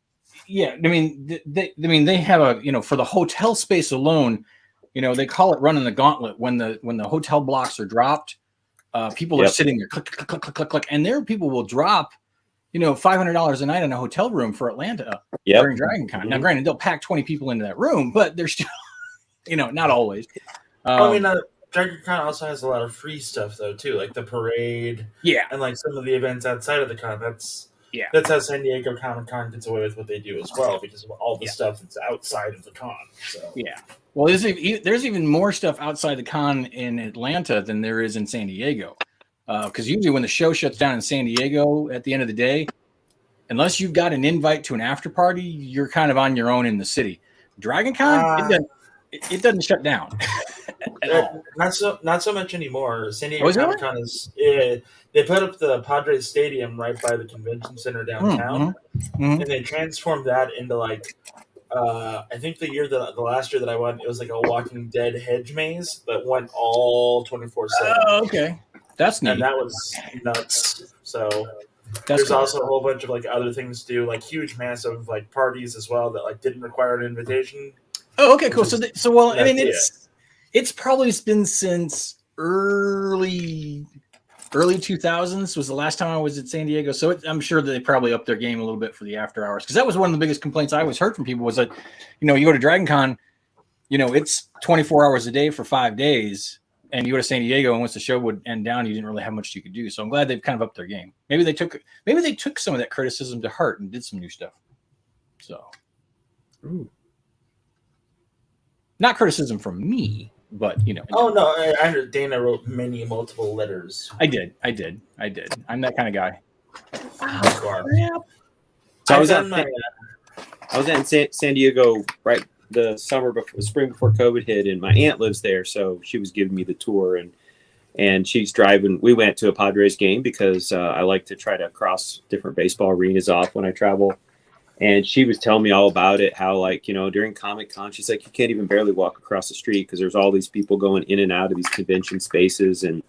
Yeah, I mean, they have a for the hotel space alone, they call it running the gauntlet when the hotel blocks are dropped. People are sitting there, click, click, click, click, click, click, and there people will drop, $500 a night in a hotel room for Atlanta during Dragon Con. Now, granted, they'll pack 20 people into that room, but they're still, not always. Dragon Con also has a lot of free stuff though too, like the parade, and like some of the events outside of the con. That's how San Diego Comic Con gets away with what they do as well, because of all the stuff that's outside of the con. So well, there's even more stuff outside the con in Atlanta than there is in San Diego, because usually when the show shuts down in San Diego at the end of the day, unless you've got an invite to an after party, you're kind of on your own in the city. Dragon Con, it doesn't shut down at all. Not so much anymore. San Diego Comic Con is they put up the Padres Stadium right by the convention center downtown, and they transformed that into like I think the last year that I went, it was like a Walking Dead hedge maze that went all 24/7. Oh, okay, that's neat. And that was nuts. So there's also a whole bunch of like other things to do, like huge, massive like parties as well that like didn't require an invitation. Oh, okay, cool. So I mean, it's probably been since early 2000s was the last time I was at San Diego. So I'm sure that they probably upped their game a little bit for the after hours, because that was one of the biggest complaints I always heard from people was that, you go to Dragon Con, it's 24 hours a day for 5 days, and you go to San Diego, and once the show would end down, you didn't really have much you could do. So I'm glad they've kind of upped their game. Maybe they took some of that criticism to heart and did some new stuff. So. Ooh. Not criticism from me, but Oh no, I heard Dana wrote multiple letters. I did. I'm that kind of guy. So I was at San Diego right the spring before COVID hit, and my aunt lives there, so she was giving me the tour, and she's driving. We went to a Padres game because I like to try to cross different baseball arenas off when I travel. And she was telling me all about it, how during Comic Con, she's like, you can't even barely walk across the street because there's all these people going in and out of these convention spaces. And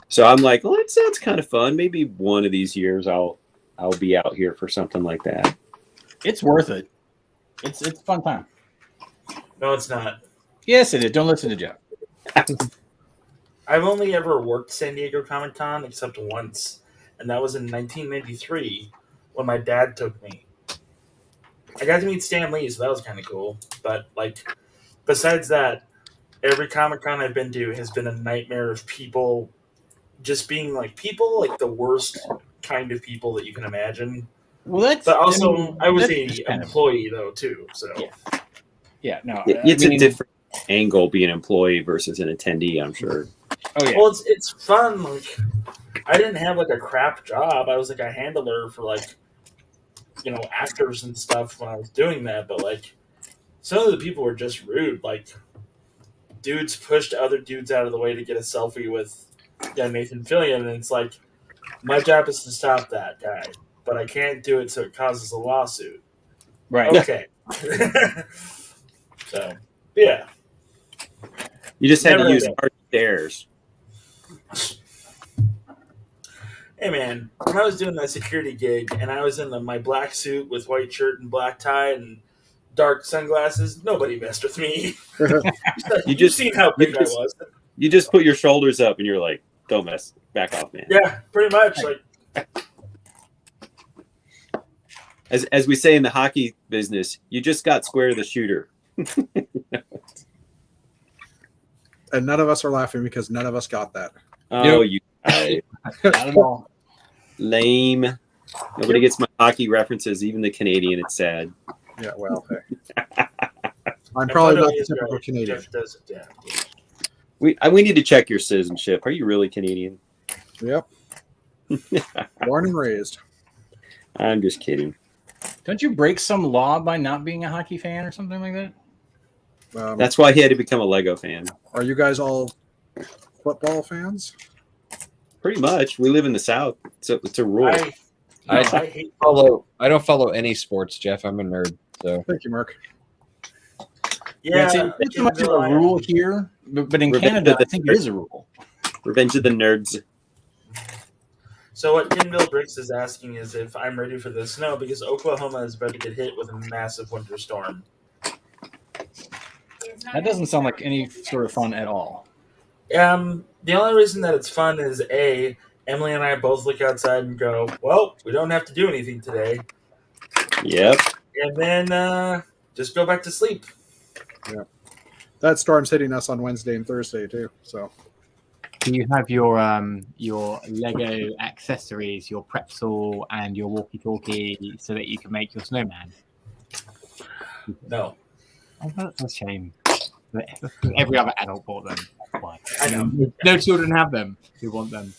so I'm like, well, that sounds kind of fun. Maybe one of these years I'll be out here for something like that. It's worth it. It's a fun time. No, it's not. Yes, it is. Don't listen to Jeff. I've only ever worked San Diego Comic Con except once, and that was in 1993 when my dad took me. I got to meet Stan Lee, so that was kind of cool. But besides that, every Comic Con I've been to has been a nightmare of people just being people like the worst kind of people that you can imagine. Well, but also I was an employee though too, so it's a different angle being an employee versus an attendee, I'm sure. Oh yeah. Well, it's fun. I didn't have a crap job. I was a handler for actors and stuff when I was doing that, but some of the people were just rude. Dudes pushed other dudes out of the way to get a selfie with Nathan Fillion, and it's my job is to stop that guy, but I can't do it so it causes a lawsuit. Right. Okay. So yeah. You just had to use hard stairs. Hey man, when I was doing that security gig and I was in my black suit with white shirt and black tie and dark sunglasses, nobody messed with me. You've seen how big I was. You just put your shoulders up and you're like, don't mess, back off, man. Yeah, pretty much. As we say in the hockey business, you just got square the shooter. And none of us are laughing because none of us got that. Oh, you guys. Not at all. Lame. Nobody gets my hockey references, even the Canadian. It's sad. Yeah, well, hey. I'm probably not the typical Canadian. We need to check your citizenship. Are you really Canadian? Yep. Born and raised. I'm just kidding. Don't you break some law by not being a hockey fan or something like that? That's why he had to become a Lego fan. Are you guys all football fans? Pretty much. We live in the South. It's a rule. I hate I don't follow any sports, Jeff. I'm a nerd. So Thank you, Mark. Yeah, It's so much of a rule here, but in Revenge Canada, of the I think it is a rule. Revenge of the Nerds. So what Kinville Bricks is asking is if I'm ready for the snow because Oklahoma is about to get hit with a massive winter storm. That doesn't sound like any sort of fun at all. The only reason that it's fun is Emily and I both look outside and go, well, we don't have to do anything today. Yep. And then just go back to sleep. That storm's hitting us on Wednesday and Thursday too. So Do you have your Lego accessories, your pretzel and your walkie-talkie, so that you can make your snowman? No. Oh, that's a shame. Every other adult bought them. That's why. I know. No children have them who want them.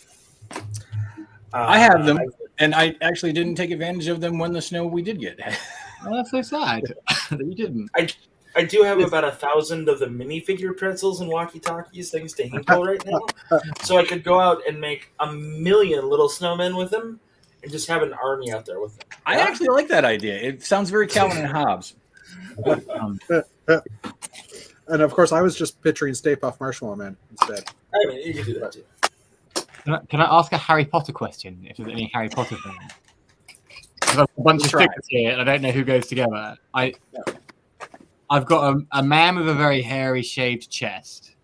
I have them, and I actually didn't take advantage of them when the snow we did get. Oh, that's so sad that you didn't. I do have about 1,000 of the minifigure pretzels and walkie-talkies thanks to Hinkle right now. So I could go out and make 1,000,000 little snowmen with them and just have an army out there with them. I actually like that idea. It sounds very Calvin and Hobbes. and of course I was just picturing Stay Puft Marshmallow Man instead. I mean, you can do that too. Can I ask a Harry Potter question? If there's any Harry Potter fans, I've got a bunch of Try. figures here, and I don't know who goes together. I've got a man with a very hairy, shaved chest.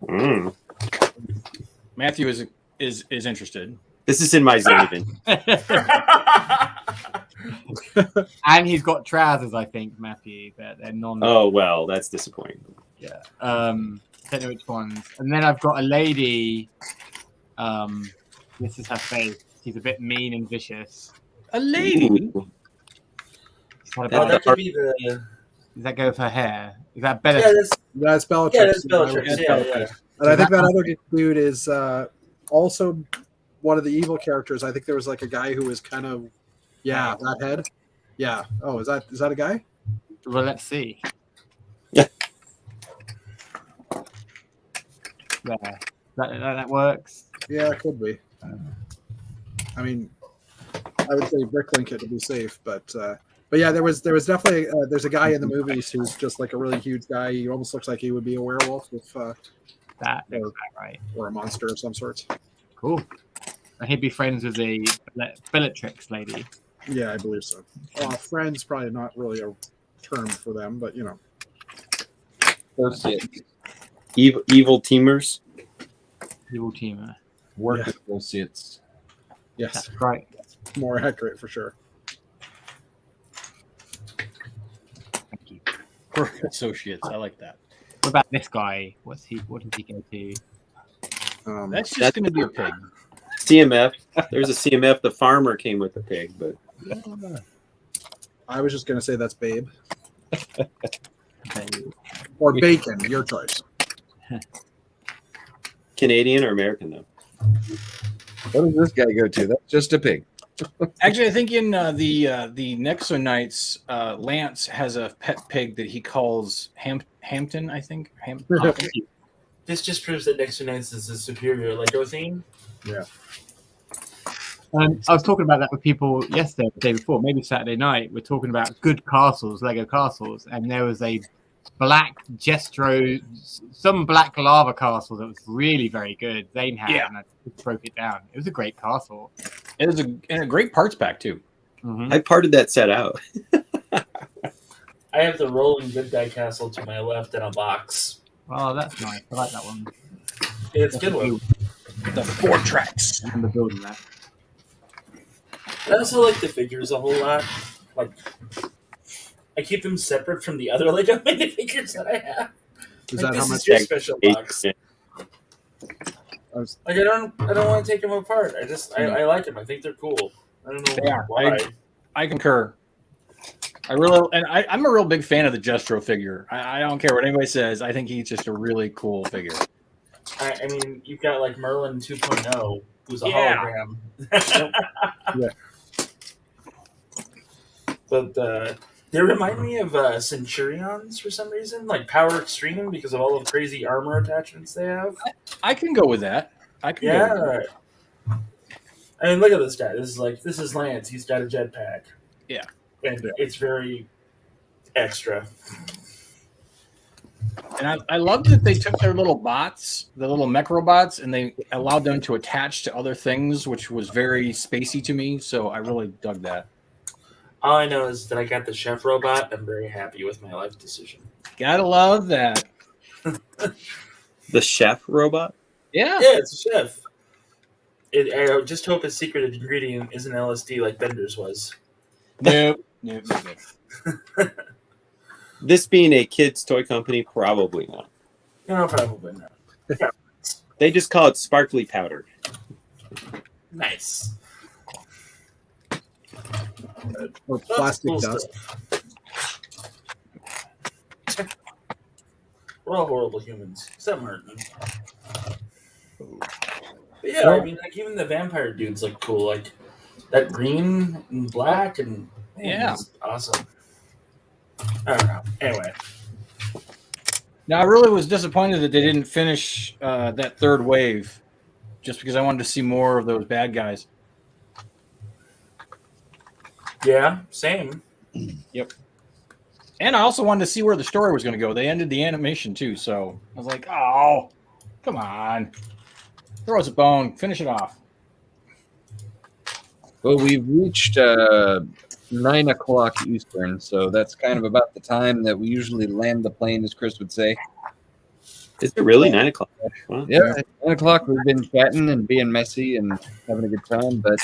Mm. Matthew is interested. This is in my zone. And he's got trousers, I think, Matthew, but they're non. Oh well, that's disappointing. Yeah. Don't know which ones. And then I've got a lady. This is her face. She's a bit mean and vicious. A lady. Ooh. What Oh, about, that could be the. does that go with her hair? Is that better? Yeah, that's, That's Bellatrix. yeah, that's Bellatrix. Yeah, yeah. And I think that other dude is also one of the evil characters. I think there was like a guy who was kind of, that head. Yeah. Oh, is that a guy? Well, let's see. Yeah. There. That works. Yeah, it could be. I mean, I would say bricklink it to be safe, but yeah, there was definitely there's a guy in the movies who's just like a really huge guy. He almost looks like he would be a werewolf with That looks about right. or a monster of some sort. Cool. And he'd be friends with the Bellatrix lady. Yeah, I believe so. Friends probably not really a term for them, but you know. associates, Evil teamers. Evil teamer. work Yeah. associates. Yes, That's right. more accurate for sure. Thank you. Work associates. I like that. What about this guy? What does he go to? That's just going to be a pig. CMF. There's a CMF. The farmer came with the pig, but I was just gonna say that's Babe Okay. or Bacon, your choice. Canadian or American though. What does this guy go to? That's just a pig. Actually, I think in the Nexo Knights, Lance has a pet pig that he calls Hampton. I think This just proves that Next Nights is a superior Lego theme. I was talking about that with people yesterday, the day before, maybe Saturday night. We're talking about good castles, Lego castles, and there was a black Jestro, some black lava castle that was really very good. Zane had, Yeah. and I just broke it down. It was a great castle. it is a great parts pack too. Mm-hmm. I parted that set out. I have the rolling good guy castle to my left in a box. Oh, that's nice. I like that one. It's a good one. The four tracks. I remember building that. I also like the figures a whole lot. Like, I keep them separate from the other Lego minifigures that I have. Is Like, that how this much? is your special box. Yeah. Like, I don't want to take them apart. I like them. I think they're cool. I don't know They are. why. I concur. I'm a real big fan of the Jestro figure. I don't care what anybody says. I think he's just a really cool figure. I mean, you've got like Merlin 2.0, who's a Yeah. hologram. Yeah. But they remind me of Centurions for some reason, like Power Extreme, because of all the crazy armor attachments they have. I can go with that. I can go with that. Yeah. I mean, look at this guy. This is Lance. He's got a jetpack. Yeah. And Yeah. it's very extra. And I love that they took their little bots, the little mech robots, and they allowed them to attach to other things, which was very spacey to me. So I really dug that. All I know is that I got the chef robot. I'm very happy with my life decision. Gotta love that. The chef robot. Yeah. Yeah, it's a chef. I just hope his secret ingredient isn't LSD like Bender's was. Nope. This being a kids' toy company, probably not. No, probably not. They just call it sparkly powder. Nice. Or That's plastic cool dust. stuff. We're all horrible humans, except Martin. But yeah, I mean, like even the vampire dudes look cool, like that green and black, and man, Yeah. it's awesome. I don't know. Anyway, Now I really was disappointed that they didn't finish that third wave, just because I wanted to see more of those bad guys. yeah, same. And I also wanted to see where the story was going to go. They ended the animation too, so I was like, "Oh, come on, throw us a bone, finish it off." Well, we've reached 9 o'clock Eastern, so that's kind of about the time that we usually land the plane, as Chris would say. Is it really 9 o'clock? Wow. Yeah, at 9 o'clock we've been chatting and being messy and having a good time, but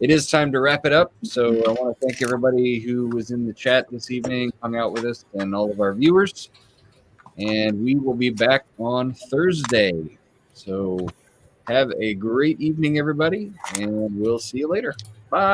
it is time to wrap it up. So I want to thank everybody who was in the chat this evening, hung out with us, and all of our viewers. And we will be back on Thursday. So have a great evening, everybody, and we'll see you later. Bye.